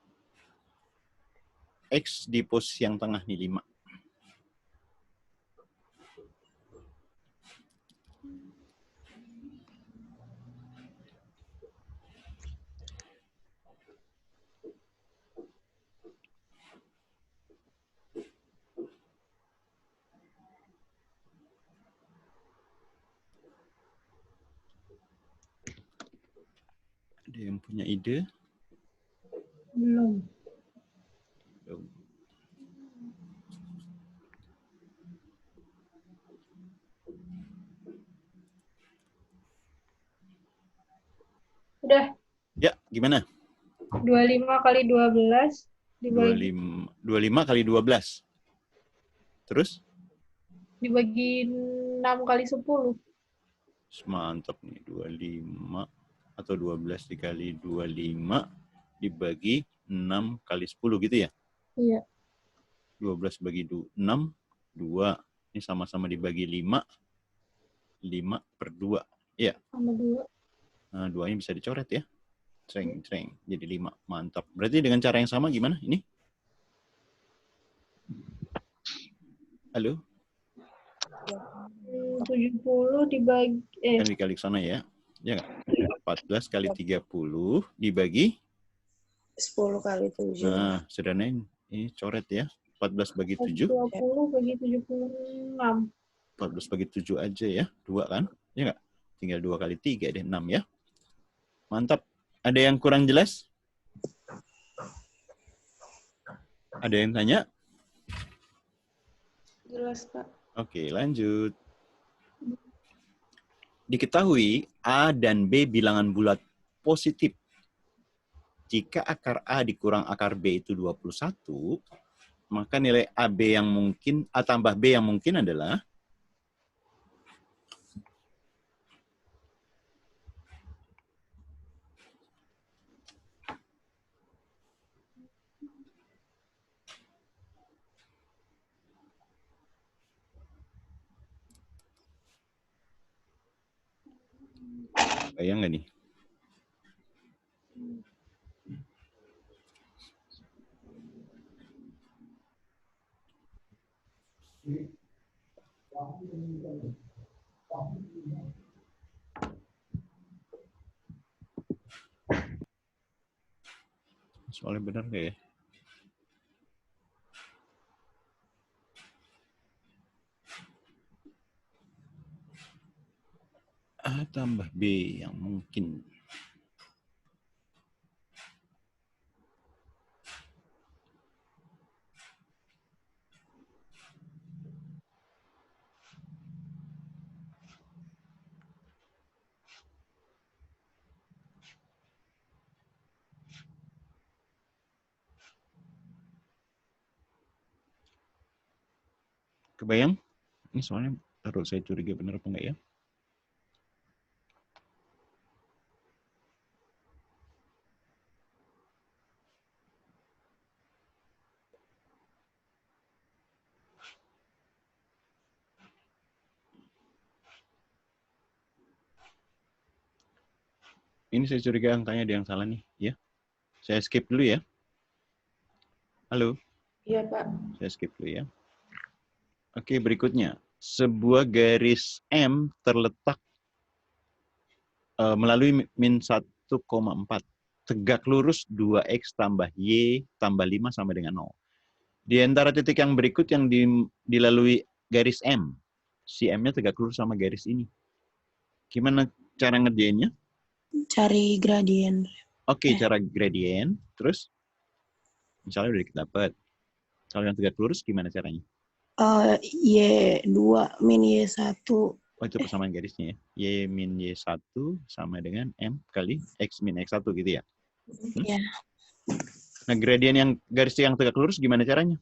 X di posisi yang tengah nih 5. Ada yang punya ide? Belum. Udah. Ya, gimana? 25 kali 12 dibagi 25 kali 12. Terus? dibagi 6 kali 10. Mantap nih. 25 atau 12 dikali 25 dibagi 6 kali 10 gitu ya? Iya. 12 bagi 6, 2. Ini sama-sama dibagi 5. 5 per 2. Iya. Sama 2. Nah, 2-nya bisa dicoret ya. Cereng. Jadi 5. Mantap. Berarti dengan cara yang sama gimana ini? Halo? 70 dibagi Kan dikali ke sana ya. Ya nggak? 14 kali 30 dibagi 10 kali 7. Nah, sederhanain ini coret ya. 14 bagi 7. 20 bagi 76. 14 bagi 7 aja ya. 2 kan? Ya nggak? Tinggal 2 kali 3 deh. 6 ya. Mantap. Ada yang kurang jelas? Ada yang tanya? Jelas, Pak. Oke, lanjut. Diketahui A dan B bilangan bulat positif. Jika akar A dikurang akar B itu 21, maka nilai AB yang mungkin, A tambah B yang mungkin adalah bayang nggak nih? Soalnya benar nggak ya? A tambah B yang mungkin. Kebayang? Ini soalnya taruh saya curiga benar apa enggak ya? Ini saya curiga angkanya ada yang salah nih, ya. Saya skip dulu ya. Halo, Iya, Pak. saya skip dulu ya. Oke, berikutnya. Sebuah garis M terletak melalui min 1,4. Tegak lurus 2X tambah Y tambah 5 sama dengan 0. Di antara titik yang berikut yang dilalui garis M, si M-nya tegak lurus sama garis ini. Gimana cara ngerjainnya? Cari gradien. Oke, cara gradien. Terus, misalnya udah dapat. Kalau yang tegak lurus, gimana caranya? Y2 min Y1. Oh, itu persamaan garisnya ya. Y min Y1 sama dengan M kali X min X1 gitu ya? Ya. Nah, gradien yang garis yang tegak lurus gimana caranya?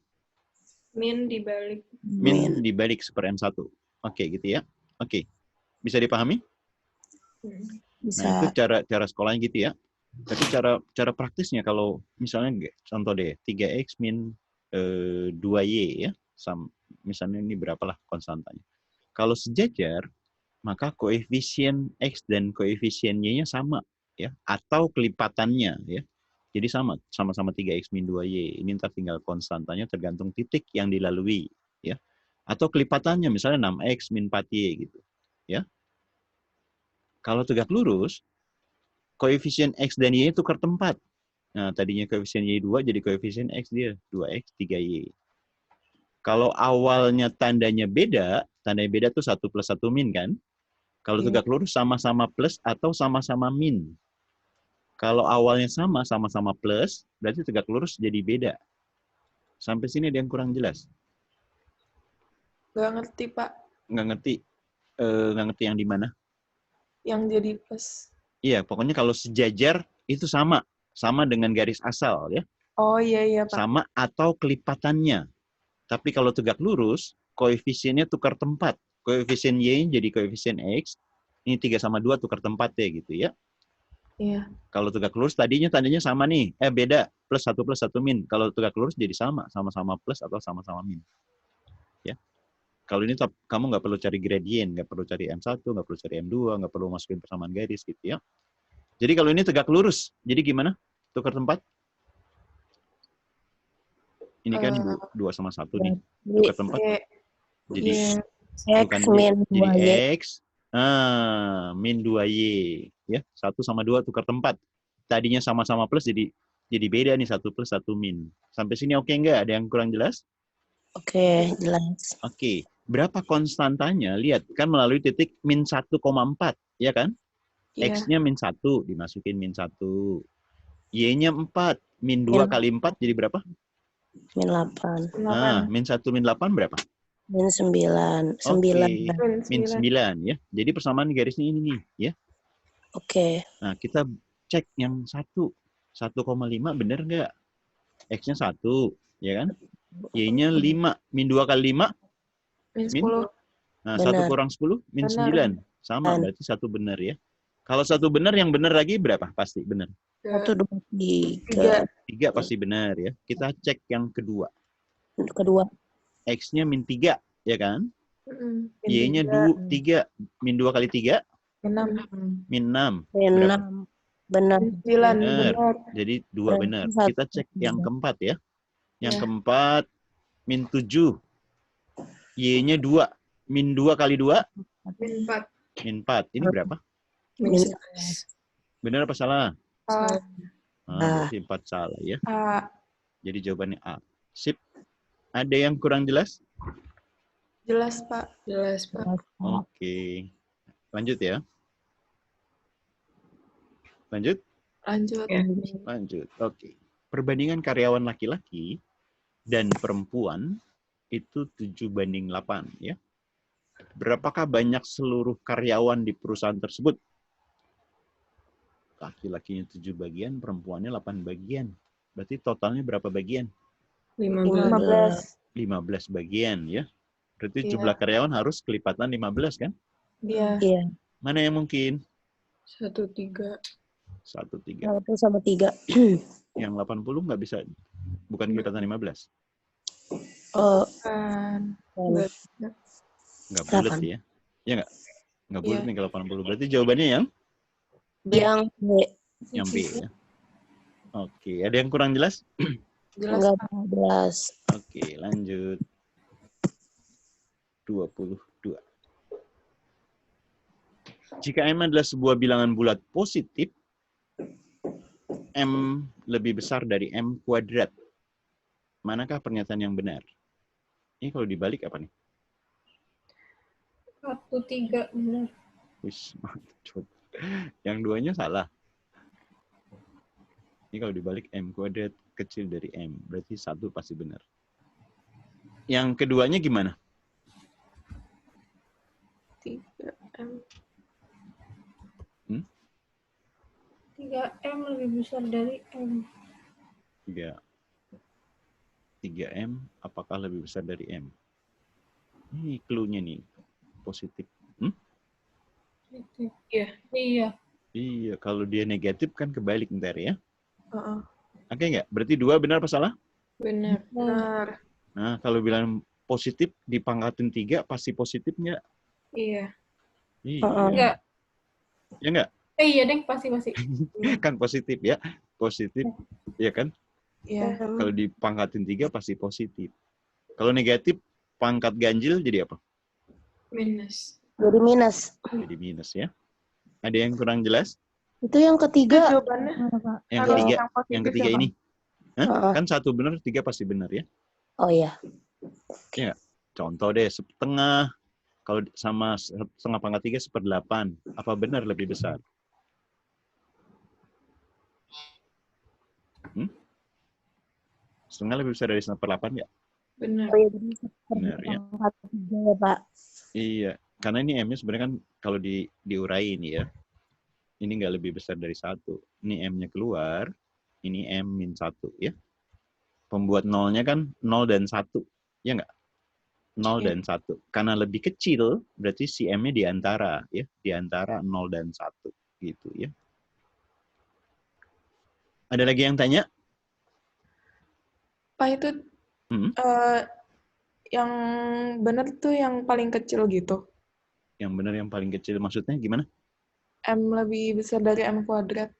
Min dibalik. Min dibalik seper M1. Oke, gitu ya. Oke. Bisa dipahami? Bisa. Nah, itu cara sekolahnya gitu ya. Tapi cara praktisnya kalau misalnya contoh deh 3X min 2Y ya. Misalnya ini berapalah konstantanya. Kalau sejajar, maka koefisien X dan koefisien Y-nya sama ya, atau kelipatannya ya. Jadi sama-sama 3X min 2Y. Ini ntar tinggal konstantanya tergantung titik yang dilalui ya. Atau kelipatannya misalnya 6X min 4Y gitu ya. Kalau tegak lurus, koefisien X dan Y tukar tempat. Nah, tadinya koefisien Y2 jadi koefisien X dia 2X 3Y. Kalau awalnya tandanya beda tuh 1 plus 1 min kan? Kalau tegak lurus sama-sama plus atau sama-sama min. Kalau awalnya sama-sama plus, berarti tegak lurus jadi beda. Sampai sini ada yang kurang jelas? Nggak ngerti, Pak. Nggak ngerti? Nggak ngerti yang di mana? Yang jadi plus. Iya, pokoknya kalau sejajar itu sama dengan garis asal ya. Oh iya, Pak. Sama atau kelipatannya. Tapi kalau tegak lurus, koefisiennya tukar tempat. Koefisien Y jadi koefisien X. Ini 3 sama 2 tukar tempat ya gitu ya. Iya. Kalau tegak lurus tandanya sama nih. Beda. Plus 1 min. Kalau tegak lurus jadi sama-sama plus atau sama-sama min. Ya. Kalau ini kamu nggak perlu cari gradien, nggak perlu cari M1, nggak perlu cari M2, nggak perlu masukin persamaan garis gitu ya. Jadi kalau ini tegak lurus, jadi gimana? Tukar tempat? Ini kan 2 sama 1 nih. Tukar tempat. Jadi X min 2Y. X min 2Y ya. 1 sama 2 tukar tempat. Tadinya sama-sama plus jadi beda nih 1 plus 1 min. Sampai sini oke nggak? Ada yang kurang jelas? Oke, jelas. Oke. Berapa konstantanya? Lihat kan melalui titik min 1,4 ya kan? Iya. X-nya min 1 dimasukin min 1. Y-nya 4. Min 2 kali 4 jadi berapa? Min 8. Min 1 min 8 berapa? Min 9. 9. Min 9 ya. Jadi persamaan garisnya ini nih ya. Oke. Nah, kita cek yang 1. 1,5 benar nggak? X-nya 1, ya kan? Y-nya 5. Min 2 kali 5? Min 10. Nah, Benar. 1 kurang 10? Min Benar. 9. Sama, berarti 1 benar ya. Kalau 1 benar, yang benar lagi berapa? Pasti benar. 1, 2, 3. 3 pasti benar ya. Kita cek yang kedua. Kedua. X-nya min 3, ya kan? Y-nya 3. Min 2 kali 3? 6. Min 6. Min Berapa? 6. Benar. 9. Benar. Benar. Jadi 2 benar. Kita cek yang keempat ya. Yang Ya. keempat, min 7. Y-nya 2. Min 2 kali 2? Min 4. Min 4. Ini berapa? Min 11. Benar apa salah? Salah. Berarti 4 salah ya. A. Jadi jawabannya A. Sip. Ada yang kurang jelas? Jelas, Pak. Jelas, Pak. Oke. Lanjut ya. Lanjut? Lanjut. Lanjut. Oke. Perbandingan karyawan laki-laki dan perempuan itu 7:8 ya. Berapakah banyak seluruh karyawan di perusahaan tersebut? Laki-lakinya 7 bagian, perempuannya 8 bagian. Berarti totalnya berapa bagian? 15. 15 bagian ya. Berarti Iya. jumlah karyawan harus kelipatan 15 kan? Iya. Iya. Mana yang mungkin? 1/3. 1/3. 1 sama 3. Yang 80 nggak bisa, bukan kelipatan 15. Oh, Kan. Enggak. Nggak bulat Delapan. ya. Ya nggak? Nggak bulat Iya. nih kalau 80. Berarti jawabannya Yang B. yang B ya. Oke, ada yang kurang jelas? Jelas, Enggak Pak. jelas. Oke, lanjut. 22. Jika M adalah sebuah bilangan bulat positif, M lebih besar dari M kuadrat. Manakah pernyataan yang benar? Ini kalau dibalik apa nih? 1/3 benar. Wis, mantap. Yang duanya salah. Ini kalau dibalik M kuadrat kecil dari M. Berarti 1 pasti benar. Yang keduanya gimana? 3M. Hmm? 3M lebih besar dari M. 3M apakah lebih besar dari M? Ini clue-nya nih. Positif. Iya. Iya. Iya, kalau dia negatif kan kebalik ntar ya. Heeh. Oke nggak? Berarti 2 benar apa salah? Benar. Benar. Nah, kalau bilang positif dipangkatin 3 pasti positif nggak? Iya. Iya. Enggak. Ya nggak? Iya, Deng. Pasti. Kan positif ya. Positif. Iya kan? Iya. Kalau dipangkatin 3 pasti positif. Kalau negatif, pangkat ganjil jadi apa? Minus. Jadi minus. Jadi minus ya. Ada yang kurang jelas? Itu yang ketiga. Jawabannya Mana, Pak? Yang harus ketiga, positif yang ketiga ya, Pak? ini. Hah? Heeh. Kan 1 benar, 3 pasti benar ya. Oh iya. Ya, contoh deh, setengah. Kalau sama setengah pangkat 3, 1/8. Apa benar lebih besar? Setengah lebih besar dari 1/8 nggak? Benar. Oh iya, jadi Benar ya. pangkat 3 ya, Pak. Iya, karena ini M-nya sebenarnya kan kalau diuraiin ya, ini nggak lebih besar dari 1. Ini M-nya keluar, ini M-1 ya. Pembuat nolnya kan 0 dan 1, ya nggak? 0 Iya. dan 1. Karena lebih kecil, berarti si M-nya di antara, ya. Di antara 0 dan 1, gitu ya. Ada lagi yang tanya? Pak, itu Hmm? yang benar tuh yang paling kecil gitu. Yang benar yang paling kecil maksudnya gimana? M lebih besar dari M kuadrat.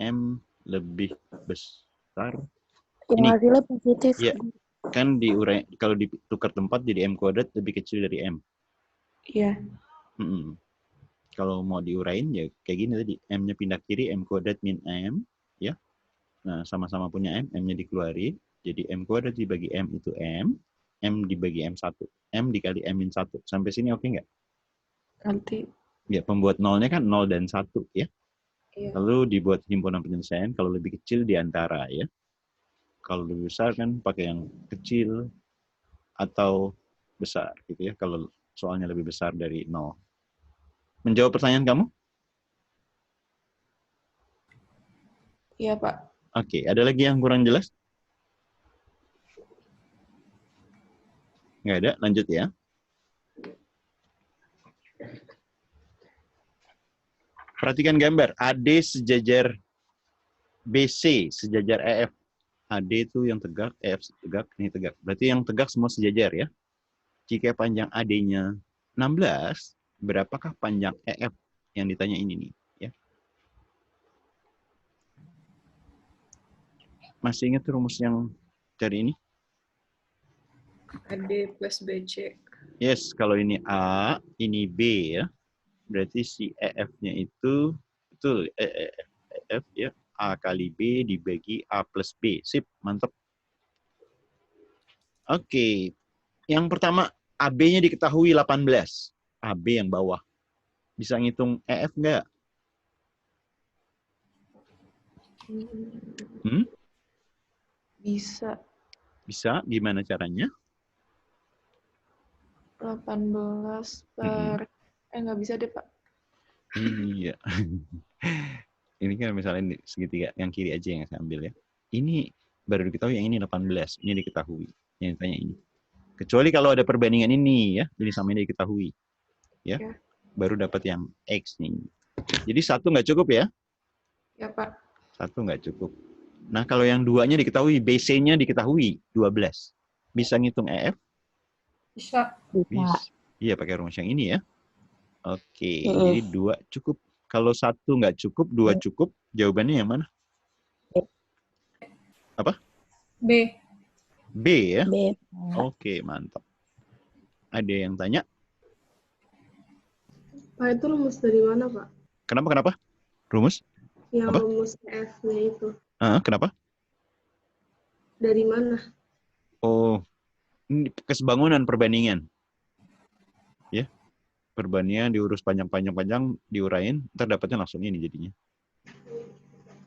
M lebih besar. Yang Ini. hasilnya positif. Ya, kan diurai kalau ditukar tempat jadi M kuadrat lebih kecil dari M. Iya. Kalau mau diurain ya kayak gini tadi, M-nya pindah kiri, M kuadrat min M, ya. Nah, sama-sama punya M, M-nya dikeluarin, jadi M kuadrat dibagi M itu M dibagi M1. M dikali M min 1. Sampai sini oke nggak? Nanti. Ya, pembuat nolnya kan 0 dan 1, ya. Iya. Lalu dibuat himpunan penyelesaian, kalau lebih kecil di antara, ya. Kalau lebih besar kan pakai yang kecil atau besar, gitu ya. Kalau soalnya lebih besar dari 0. Menjawab pertanyaan kamu? Iya, Pak. Oke, ada lagi yang kurang jelas? Nggak ada, lanjut ya. Perhatikan gambar, AD sejajar BC, sejajar EF. AD itu yang tegak, EF tegak, ini tegak. Berarti yang tegak semua sejajar ya. Jika panjang AD-nya 16, berapakah panjang EF yang ditanya ini nih? Ya. Masih ingat rumus yang cari ini? AD plus BC. Yes, kalau ini A, ini B ya. Berarti si EF-nya itu, betul, EF ya, A A kali B dibagi A plus B. Sip, mantap. Oke. Yang pertama, AB-nya diketahui 18. AB yang bawah. Bisa ngitung EF nggak? Bisa. Bisa. Gimana caranya? 18 per... nggak bisa deh, Pak. Iya. Ini kan misalnya segitiga. Yang kiri aja yang saya ambil ya. Ini baru diketahui, yang ini 18. Ini diketahui. Yang ditanya ini. Kecuali kalau ada perbandingan ini ya. Ini sama ini diketahui. Ya. Baru dapat yang X-nya ini. Jadi 1 nggak cukup ya? Ya, Pak. 1 nggak cukup. Nah, kalau yang 2-nya diketahui, BC-nya diketahui 12. Bisa ngitung EF? Bisa. Bisa. Iya, pakai rumus yang ini ya. Oke, jadi 2 cukup. Kalau 1 nggak cukup, 2 cukup, jawabannya yang mana? Apa? B. B ya? B. Oke, mantap. Ada yang tanya? Pak, itu rumus dari mana, Pak? Kenapa? Rumus? Yang Apa? rumus F-nya itu. Kenapa? Dari mana? Oh, ini kesebangunan perbandingan. Ya, perbandingan diurus panjang, diurain, ntar dapatnya langsung ini jadinya.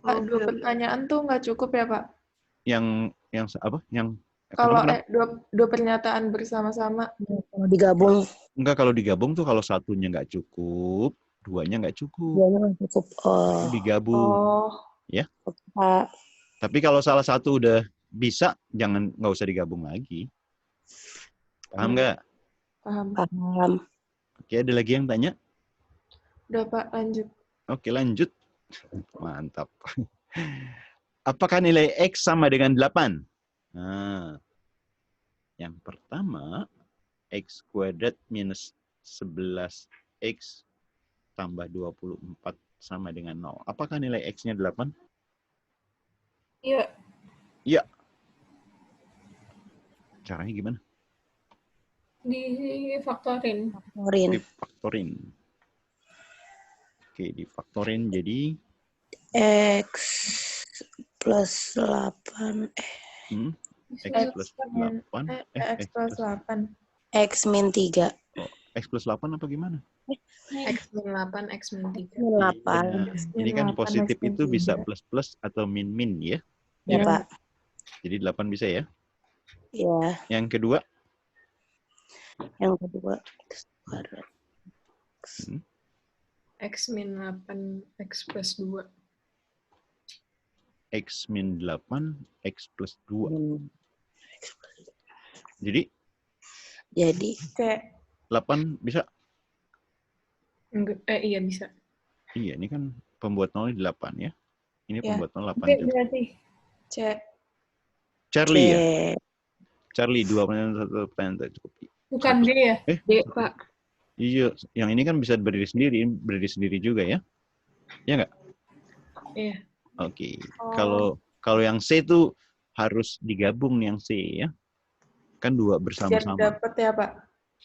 Pak, 2 pertanyaan tuh nggak cukup ya, Pak? Yang apa? Yang Kalau kenapa? dua pernyataan bersama-sama. Kalau digabung, Enggak, kalau digabung tuh kalau 1-nya nggak cukup, 2-nya nggak cukup. 2-nya nggak cukup. Itu digabung. Oh. Ya. Pak. Tapi kalau salah satu udah bisa, nggak usah digabung lagi. Paham nggak? Paham. Oke, ada lagi yang tanya? Udah, Pak, lanjut. Oke, lanjut. Mantap. Apakah nilai X sama dengan 8? Nah, yang pertama, X kuadrat minus 11X tambah 24 sama dengan 0. Apakah nilai X-nya 8? Iya. Iya. Caranya gimana? Difaktorin. Difaktorin. Oke, difaktorin jadi X plus 8. X plus 8. X plus 8. X min 3. Oh, X plus 8 apa gimana? X min 8, X min 3. Min 8. Iya. Ini kan 8, positif X min itu bisa 3. plus-plus atau min-min ya. Ya, Pak. Jadi 8 bisa ya. Ya. Yang kedua? Yang kedua, X kuadrat. X min 8, X plus 2. X min 8, X plus 2. Jadi? Kayak 8 bisa? Enggak, iya bisa. Iya, ini kan pembuat 0 8 ya. Ini Ya. pembuat 0 8 B juga. berarti. C. Charlie ya? Charlie 2 1 pertanyaan cukup. Bukan D ya? D, Pak. Iya, yang ini kan bisa berdiri sendiri juga ya. Ya nggak? Iya. Oke. Kalau yang C itu harus digabung yang C ya. Kan 2 Biar bersama-sama. dapat ya, Pak.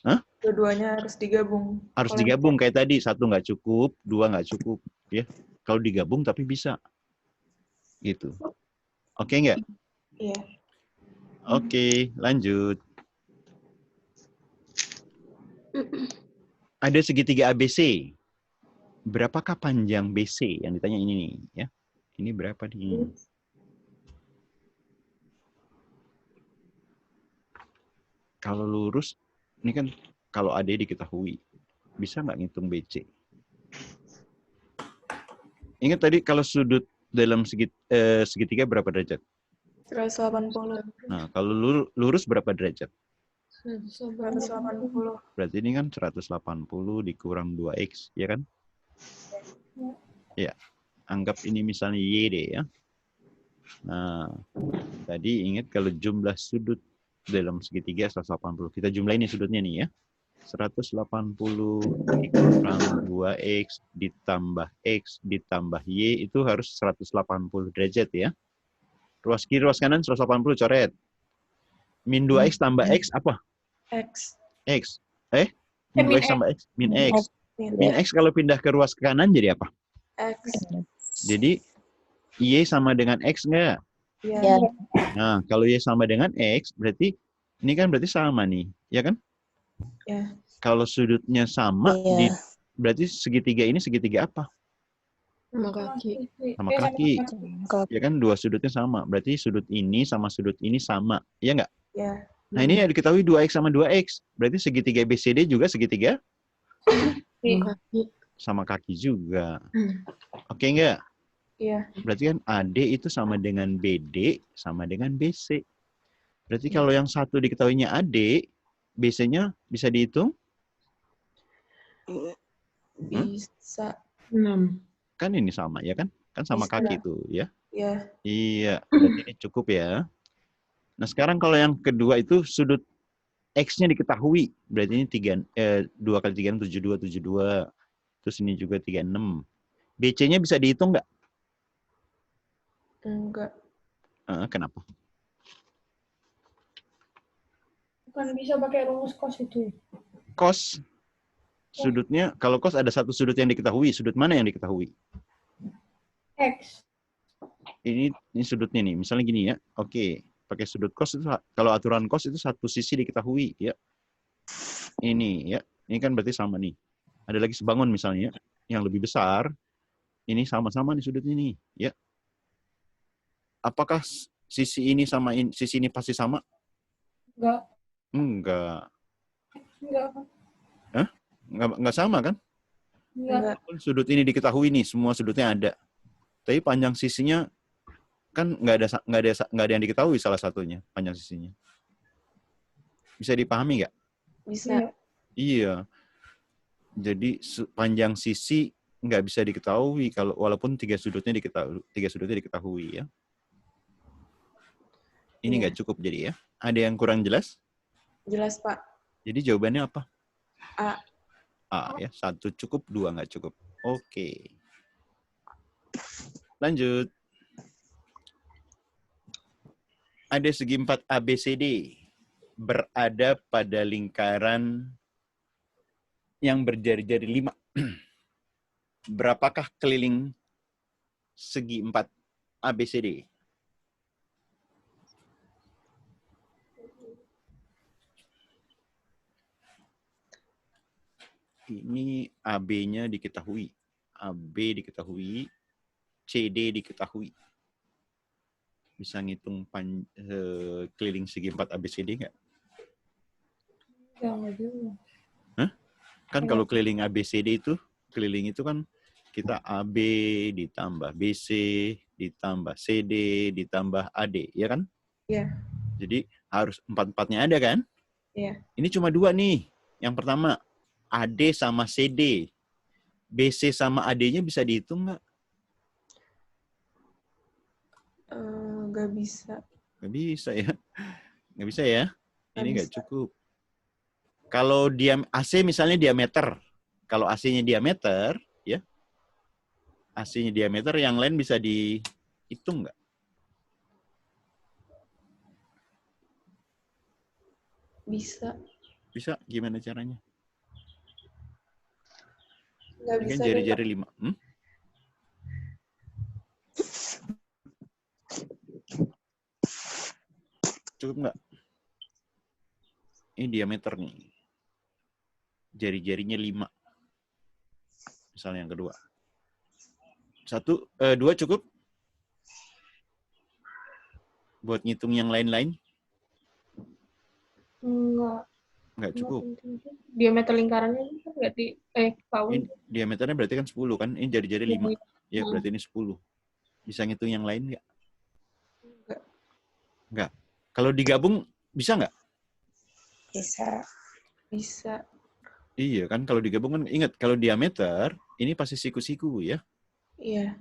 Hah? Dua-duanya harus digabung. Harus Kalau digabung kayak tadi, 1 nggak cukup, 2 nggak cukup ya. Kalau digabung tapi bisa. Gitu. Oke nggak? Iya. Oke, lanjut. Ada segitiga ABC. Berapakah panjang BC? Yang ditanya ini nih, ya. Ini berapa nih? Kalau lurus, ini kan kalau AD diketahui. Bisa nggak ngitung BC? Ingat tadi kalau sudut dalam segitiga berapa derajat? 180. Nah, kalau lurus berapa derajat? 180. Berarti ini kan 180 dikurang 2X, ya kan? Ya, anggap ini misalnya Y deh ya. Nah, tadi ingat kalau jumlah sudut dalam segitiga 180. Kita jumlahin sudutnya nih ya. 180 dikurang 2X ditambah X ditambah Y itu harus 180 derajat ya. Ruas kiri, ruas kanan 180 coret. Min 2X tambah X apa? X. X. Min 2X tambah X. Min X. Min X kalau pindah ke ruas kanan jadi apa? X. Jadi Y sama dengan X nggak? Iya. Ya. Nah, kalau Y sama dengan X, berarti ini kan berarti sama nih, ya kan? Ya. Kalau sudutnya sama, Iya. berarti segitiga ini segitiga apa? Sama kaki. Sama kaki. Kalau Ya kan, dua sudutnya sama. Berarti sudut ini sama sudut ini sama. Iya nggak? Ya. Nah, ini yang diketahui 2X sama 2X. Berarti segitiga BCD juga segitiga Sama kaki. sama kaki juga. Oke nggak? Iya. Berarti kan AD itu sama dengan BD sama dengan BC. Berarti kalau yang satu diketahuinya AD, BC-nya bisa dihitung? Bisa. 6. Kan ini sama, ya kan? Kan sama Bisa. kaki tuh, ya? Ya. Iya, berarti ini cukup ya. Nah, sekarang kalau yang kedua itu sudut X-nya diketahui. Berarti ini 2 kali 3, 72, 72. Terus ini juga 36. BC-nya bisa dihitung nggak? Enggak. Kenapa? Bukan bisa pakai rumus cos itu. Cos. Sudutnya, kalau cos ada satu sudut yang diketahui. Sudut mana yang diketahui? X. Ini sudutnya nih. Misalnya gini ya. Oke. Pakai sudut cos itu, kalau aturan cos itu satu sisi diketahui. Ya. Ini ya. Ini kan berarti sama nih. Ada lagi sebangun misalnya. Yang lebih besar. Ini sama-sama nih sudutnya nih. Ya. Apakah sisi ini sama sisi ini pasti sama? Enggak. Enggak. Enggak. Enggak sama kan? Enggak. Walaupun sudut ini diketahui nih, semua sudutnya ada. Tapi panjang sisinya kan nggak ada yang diketahui salah satunya, panjang sisinya. Bisa dipahami nggak? Bisa. Iya. Jadi panjang sisi nggak bisa diketahui kalau walaupun tiga sudutnya diketahui ya. Ini nggak cukup jadi ya. Ada yang kurang jelas? Jelas, Pak. Jadi jawabannya apa? A. A ya. 1 cukup, 2 nggak cukup. Oke. Lanjut. Ada segi 4 ABCD berada pada lingkaran yang berjari-jari 5. Berapakah keliling segi 4 ABCD? Ini AB-nya diketahui. AB diketahui. CD diketahui. Bisa ngitung keliling segi 4 ABCD nggak? Enggak juga. Kan kalau keliling ABCD itu, keliling itu kan kita AB ditambah BC, ditambah CD, ditambah AD, ya kan? Iya. Jadi harus 4-4-nya ada kan? Iya. Ini cuma 2 nih. Yang pertama, AD sama CD. BC sama AD-nya bisa dihitung nggak? Nggak bisa. Nggak bisa ya. Nggak bisa ya. Ini nggak bisa. cukup. Kalau AC misalnya diameter. Kalau AC-nya diameter, ya. AC-nya diameter, yang lain bisa dihitung nggak? Bisa. Bisa. Gimana caranya? Nggak Ini bisa. kan jari-jari 5. Cukup nggak? Ini diameter nih. Jari-jarinya 5. Misalnya yang kedua. 2 cukup? Buat ngitung yang lain-lain? Enggak. Nggak cukup. Diameter lingkarannya kan nggak tahu. Ini diameternya berarti kan 10 kan? Ini jari-jari 5. Ya, berarti ini 10. Bisa ngitung yang lain nggak? Nggak. Kalau digabung, bisa nggak? bisa. Bisa. Iya kan, kalau digabung kan, ingat, kalau diameter, ini pasti siku-siku ya. Iya.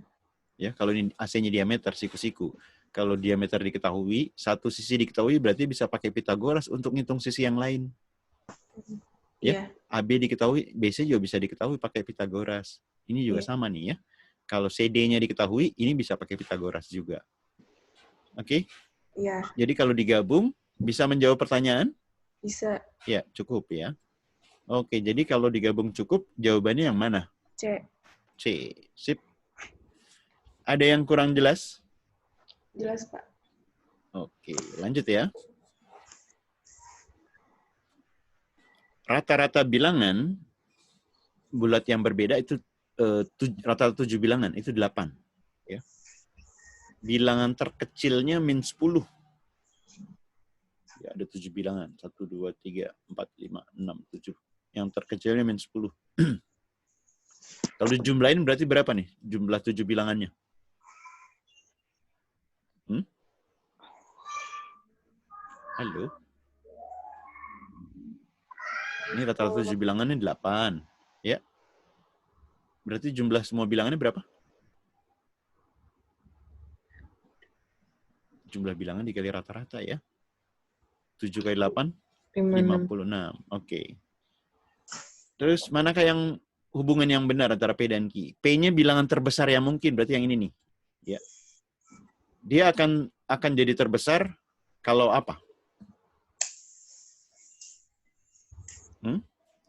Ya, kalau ini AC-nya diameter, siku-siku. Kalau diameter diketahui, satu sisi diketahui, berarti bisa pakai Pitagoras untuk ngitung sisi yang lain. Ya, AB diketahui, BC juga bisa diketahui pakai Pitagoras. Ini juga sama nih ya. Kalau CD-nya diketahui, ini bisa pakai Pitagoras juga. Oke? Iya. Jadi kalau digabung, bisa menjawab pertanyaan? Bisa. Ya, cukup ya. Oke, jadi kalau digabung cukup, jawabannya yang mana? C. C. Sip. Ada yang kurang jelas? Jelas, Pak. Oke, lanjut ya. Rata-rata bilangan bulat yang berbeda itu rata-rata 7 bilangan itu 8. Ya. Bilangan terkecilnya min 10. Ya, ada 7 bilangan. 1, 2, 3, 4, 5, 6, 7. Yang terkecilnya min 10. Kalau dijumlahin berarti berapa nih jumlah 7 bilangannya? Halo? Ini rata-rata 7 bilangannya 8. Ya. Berarti jumlah semua bilangannya berapa? Jumlah bilangan dikali rata-rata ya. 7 kali 8? 56. Oke. Terus manakah yang hubungan yang benar antara P dan Q? P-nya bilangan terbesar yang mungkin, berarti yang ini nih. Ya. Dia akan jadi terbesar kalau apa?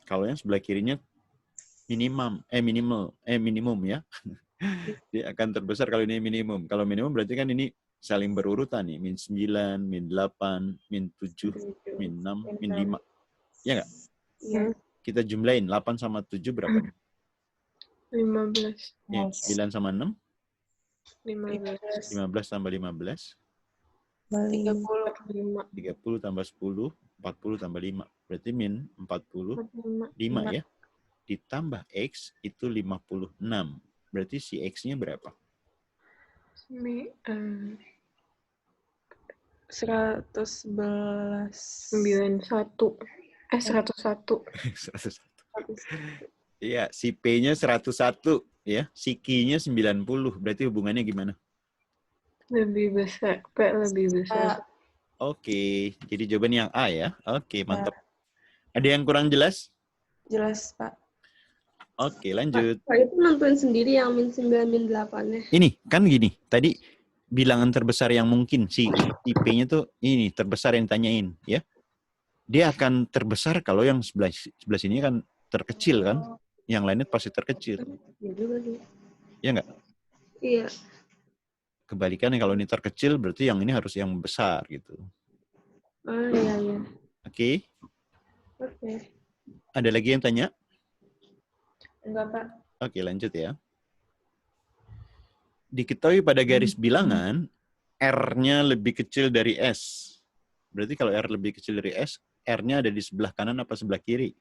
Kalau yang sebelah kirinya minimum ya. Dia akan terbesar kalau ini minimum. Kalau minimum berarti kan ini saling berurutan nih. Min 9, min 8, min 7, min 6, min 5. Ya nggak? Iya. Kita jumlahin 8 sama 7 berapa? 15. Ya, 9 sama 6? 15. 15 tambah 15? 35. 30 tambah 10, 40 tambah 5. Berarti min 45 ya. Ditambah X itu 56. Berarti si X-nya berapa? 111. 91. 101. 101. Iya, si P-nya 101 ya. Si Q-nya 90. Berarti hubungannya gimana? Lebih besar. P lebih besar. Oke, jadi jawaban yang A ya. Oke, mantap. Ada yang kurang jelas? Jelas, Pak. Oke, lanjut. Pak itu nentuin sendiri yang min 9, min 8-nya. Ini, kan gini. Tadi bilangan terbesar yang mungkin. Si P-nya tuh ini, terbesar yang ditanyain. Ya. Dia akan terbesar kalau yang sebelah sini kan terkecil kan. Yang lainnya pasti terkecil. Iya juga sih. Ya nggak? Iya. Kebalikannya kalau ini terkecil, berarti yang ini harus yang besar gitu. Oh iya, iya. Oke. Oke. Ada lagi yang tanya? Enggak, Pak. Oke, lanjut ya. Diketahui pada garis bilangan, R-nya lebih kecil dari S. Berarti kalau R lebih kecil dari S, R-nya ada di sebelah kanan apa sebelah kiri?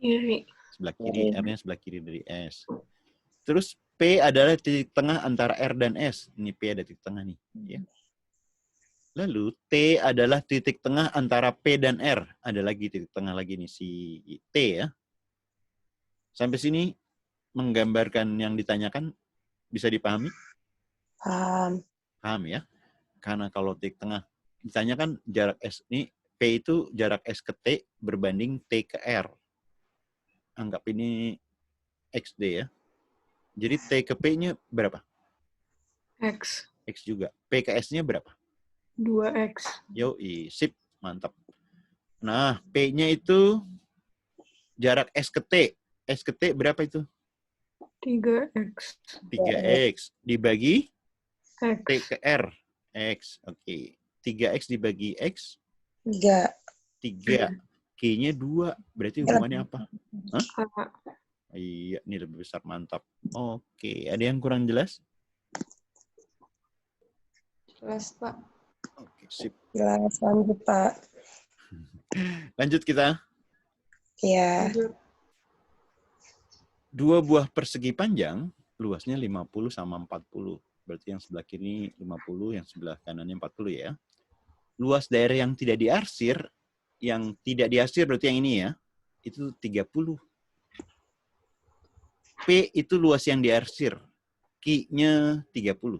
Kiri. Sebelah kiri, R-nya sebelah kiri dari S. Terus P adalah titik tengah antara R dan S. Ini P ada titik tengah nih. Ya. Lalu T adalah titik tengah antara P dan R. Ada lagi titik tengah lagi nih, si T ya. Sampai sini menggambarkan yang ditanyakan bisa dipahami? Paham. Paham ya? Karena kalau titik tengah ditanyakan jarak S ini, P itu jarak S ke T berbanding T ke R. Anggap ini XD ya. Jadi T ke P-nya berapa? X. X juga. P ke S-nya berapa? 2X. Yoi, sip, mantap. Nah, P-nya itu jarak S ke T. S ke T berapa itu? 3X. 3X dibagi X. T ke R. X, oke. 3X dibagi X? 3. 3. Q-nya 2. Berarti hubungannya apa? Hah? A. Iya, ini lebih besar, mantap. Oke, ada yang kurang jelas? Jelas, Pak. Oke, sip. Jelas, lanjut, Pak. Lanjut kita. Ya. Dua buah persegi panjang, luasnya 50 sama 40. Berarti yang sebelah kiri 50, yang sebelah kanannya 40 ya. Luas daerah yang tidak diarsir, berarti yang ini ya, itu 30. P itu luas yang diarsir. Q-nya 30.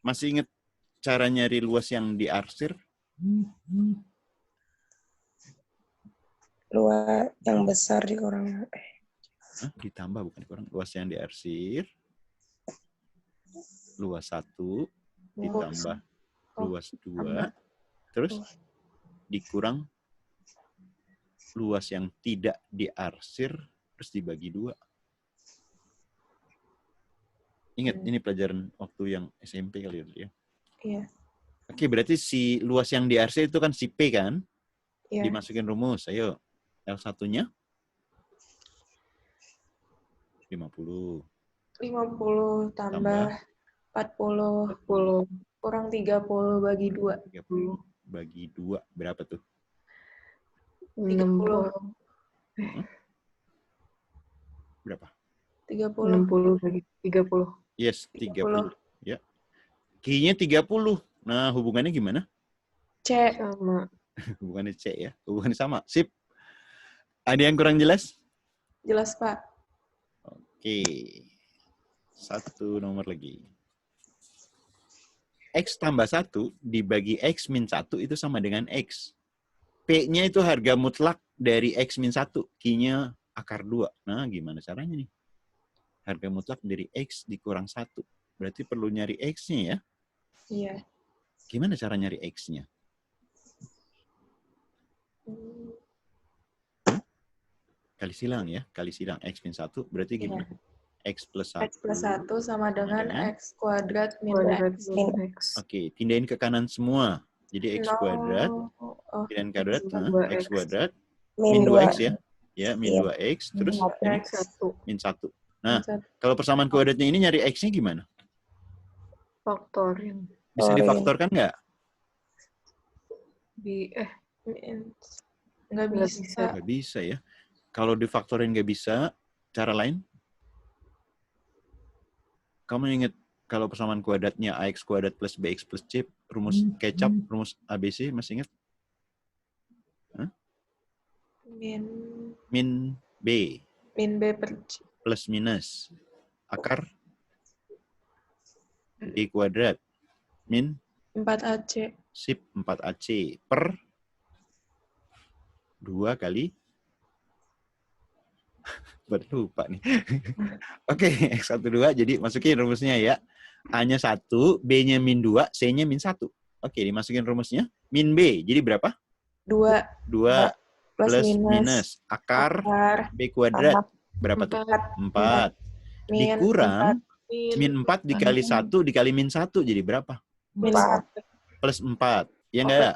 Masih ingat cara nyari luas yang diarsir? Luas yang besar dikurang. Ditambah bukan dikurang. Luas yang diarsir. Luas 1 ditambah luas 2. Terus dikurang luas yang tidak diarsir terus dibagi 2. Ingat, ini pelajaran waktu yang SMP kali ya. Iya. Oke, berarti si luas yang di RC itu kan si P kan? Iya. Dimasukin rumus, ayo. L1-nya? 50. 50 tambah 40 10. kurang 30 bagi 2. 30 bagi 2. Berapa tuh? 60. Berapa? 30. 60 bagi 30. Yes, 30. Ya. Q-nya 30. Nah, hubungannya gimana? C. Sama. Hubungannya C ya. Hubungannya sama. Sip. Ada yang kurang jelas? Jelas, Pak. Oke. Satu nomor lagi. X tambah 1 dibagi X min 1 itu sama dengan X. P-nya itu harga mutlak dari X min 1. Q-nya akar 2. Nah, gimana caranya nih? Harga mutlak dari X dikurang 1. Berarti perlu nyari X-nya ya? Iya. Gimana cara nyari X-nya? Kali silang ya. Kali silang X min 1. Berarti gimana? X plus 1. X plus 1 sama dengan X kuadrat min Kuadrat X. min X. Oke, pindahin ke kanan semua. Jadi X kuadrat. Oh, Pindahin kuadrat. X kuadrat. Min Min 2. 2X ya. Ya, min Iya. 2X. Terus ini X 1. min 1. Nah, kalau persamaan kuadratnya ini nyari X-nya gimana? Faktorin. Bisa difaktorkan nggak? nggak bisa. Nggak bisa ya. Kalau difaktorin nggak bisa, cara lain? Kamu ingat kalau persamaan kuadratnya AX kuadrat plus BX plus C, rumus kecap, rumus ABC, masih ingat? Hah? Min B. Min B per C. Plus minus. Akar B kuadrat. Min 4AC. sip 4AC per 2 kali berlupa nih. Oke, X12 jadi masukin rumusnya ya. A-nya 1, B-nya min 2, C-nya min 1. Oke, dimasukin rumusnya. Min B, jadi berapa? 2 2 plus minus. Akar akar B kuadrat. Berapa tuh? 4. Dikurang min 4 dikali 1 dikali min 1 jadi berapa? min 4. Plus 4. Ya enggak?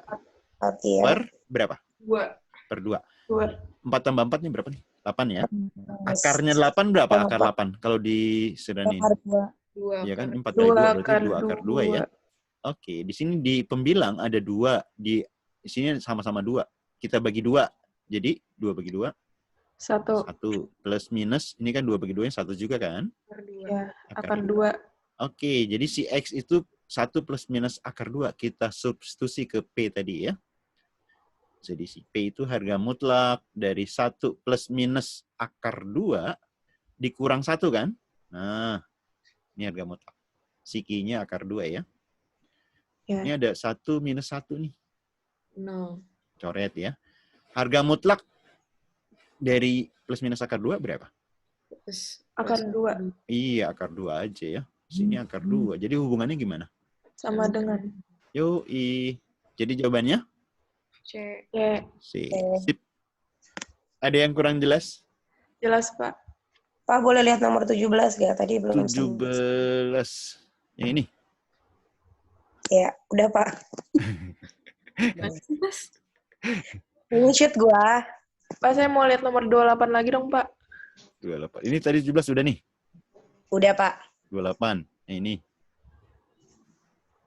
Oke ya. Per berapa? 2. Per 2. 2. 4 tambah 4 nih berapa nih? 8 ya. Akarnya 8 berapa? Akar 8 kalau disederhanin. Akar 2. Ya kan 4 kali 2 berarti 2 akar 2 ya. Oke, di sini di pembilang ada 2, di sini sama-sama 2. Kita bagi 2. Jadi 2 bagi 2 1. 1 plus minus ini kan 2 bagi 2 yang 1 juga kan? Ya, akar 2. Oke, jadi si X itu 1 plus minus akar 2. Kita substitusi ke P tadi ya. Jadi si P itu harga mutlak dari 1 plus minus akar 2 dikurang 1 kan? Nah, ini harga mutlak. Si Q-nya akar 2 ya. Ya. Ini ada 1 minus 1 nih. 0. Coret ya. Harga mutlak dari plus minus akar 2 berapa? Akar 2. Iya, akar 2 aja ya. Sini akar 2. Jadi hubungannya gimana? Sama dengan Yoi. Jadi jawabannya? C. C. C. Sip. Ada yang kurang jelas? Jelas, Pak. Pak boleh lihat nomor 17 gak? Tadi belum 17. Yang ini? Ya, udah Pak. Ini sheet gua. Pak, saya mau lihat nomor 28 lagi dong, Pak. 28. Ini tadi 17 udah nih. Udah Pak. 28. Ini.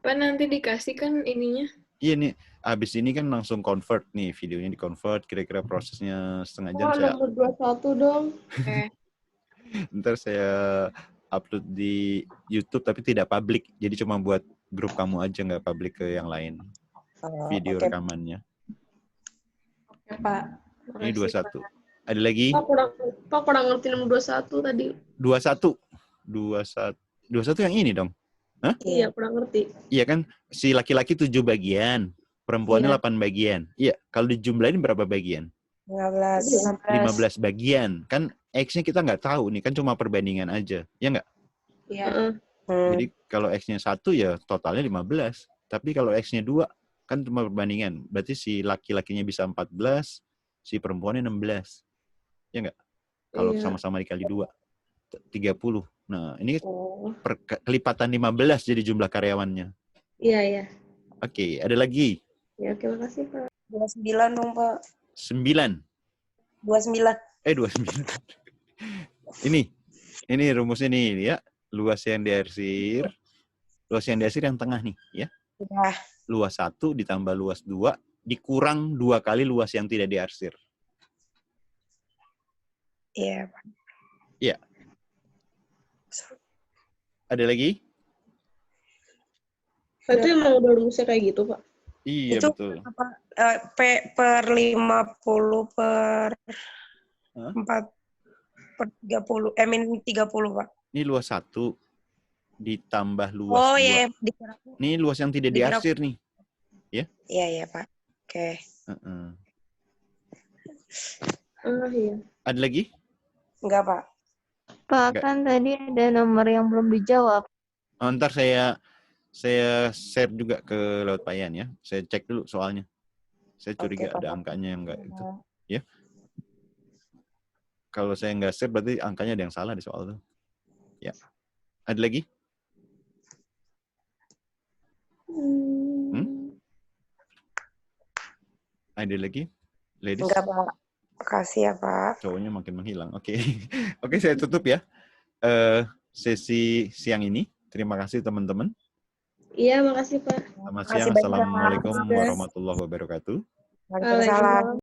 Pak nanti dikasih kan ininya. Iya nih. Abis ini kan langsung convert nih. Videonya di convert. Kira-kira prosesnya setengah jam. Oh, Saya nomor 21 dong. ntar saya upload di YouTube tapi tidak public. Jadi cuma buat grup kamu aja, nggak public ke yang lain. Video Oke. rekamannya. Oke, Pak. Ini 21. Ada lagi? Pak kurang ngerti nomor 21 tadi. 21. 21 yang ini dong. Hah? Iya, kurang ngerti. Iya kan? Si laki-laki 7 bagian. Perempuannya Iya. 8 bagian. Iya. Kalau dijumlahin berapa bagian? 15. 15 bagian. Kan X-nya kita nggak tahu nih. Kan cuma perbandingan aja. Ya nggak? Iya. Jadi kalau X-nya 1 ya totalnya 15. Tapi kalau X-nya 2 kan cuma perbandingan. Berarti si laki-lakinya bisa 14, si perempuannya 16. Ya nggak? Kalau Iya. sama-sama dikali 2. 30. Nah, ini Oh, kelipatan 15 jadi jumlah karyawannya. iya, iya. Oke, ada lagi. Ya, oke, makasih, Pak. 29 dong, Pak. 9. 29. 29. Ini rumusnya nih ya. Luas yang diarsir. Luas yang diarsir yang tengah nih ya. Udah. Luas 1 ditambah luas 2 dikurang 2 kali luas yang tidak diarsir. Iya, Pak. Iya. Ada lagi? Pak, itu emang udah rumusnya kayak gitu, Pak? Iya, Itu betul. apa? P per 50 per Hah? 4 per 30. Min 30, Pak. Ini luas 1 ditambah luas Oh, 2. iya. Dikira aku. Ini luas yang tidak Dikira diarsir nih. Iya, iya, Pak. Oke. Heeh. Iya. Ada lagi? Enggak, Pak. Pak, Enggak. kan tadi ada nomor yang belum dijawab. Oh, ntar saya share juga ke lewat Pak Yan ya. Saya cek dulu soalnya. Saya curiga Oke, Pak. ada angkanya yang enggak itu. Ya. Kalau saya nggak share berarti angkanya ada yang salah di soal itu. Ya. Ada lagi? Ada lagi? Ladies? Enggak, Pak. Makasih ya, Pak. Cowoknya makin menghilang. Oke. Oke, saya tutup ya. Sesi siang ini. Terima kasih teman-teman. Iya, makasih, Pak. Selamat Makasih siang. banyak, Pak. Assalamualaikum Yes. warahmatullahi wabarakatuh. Waalaikumsalam.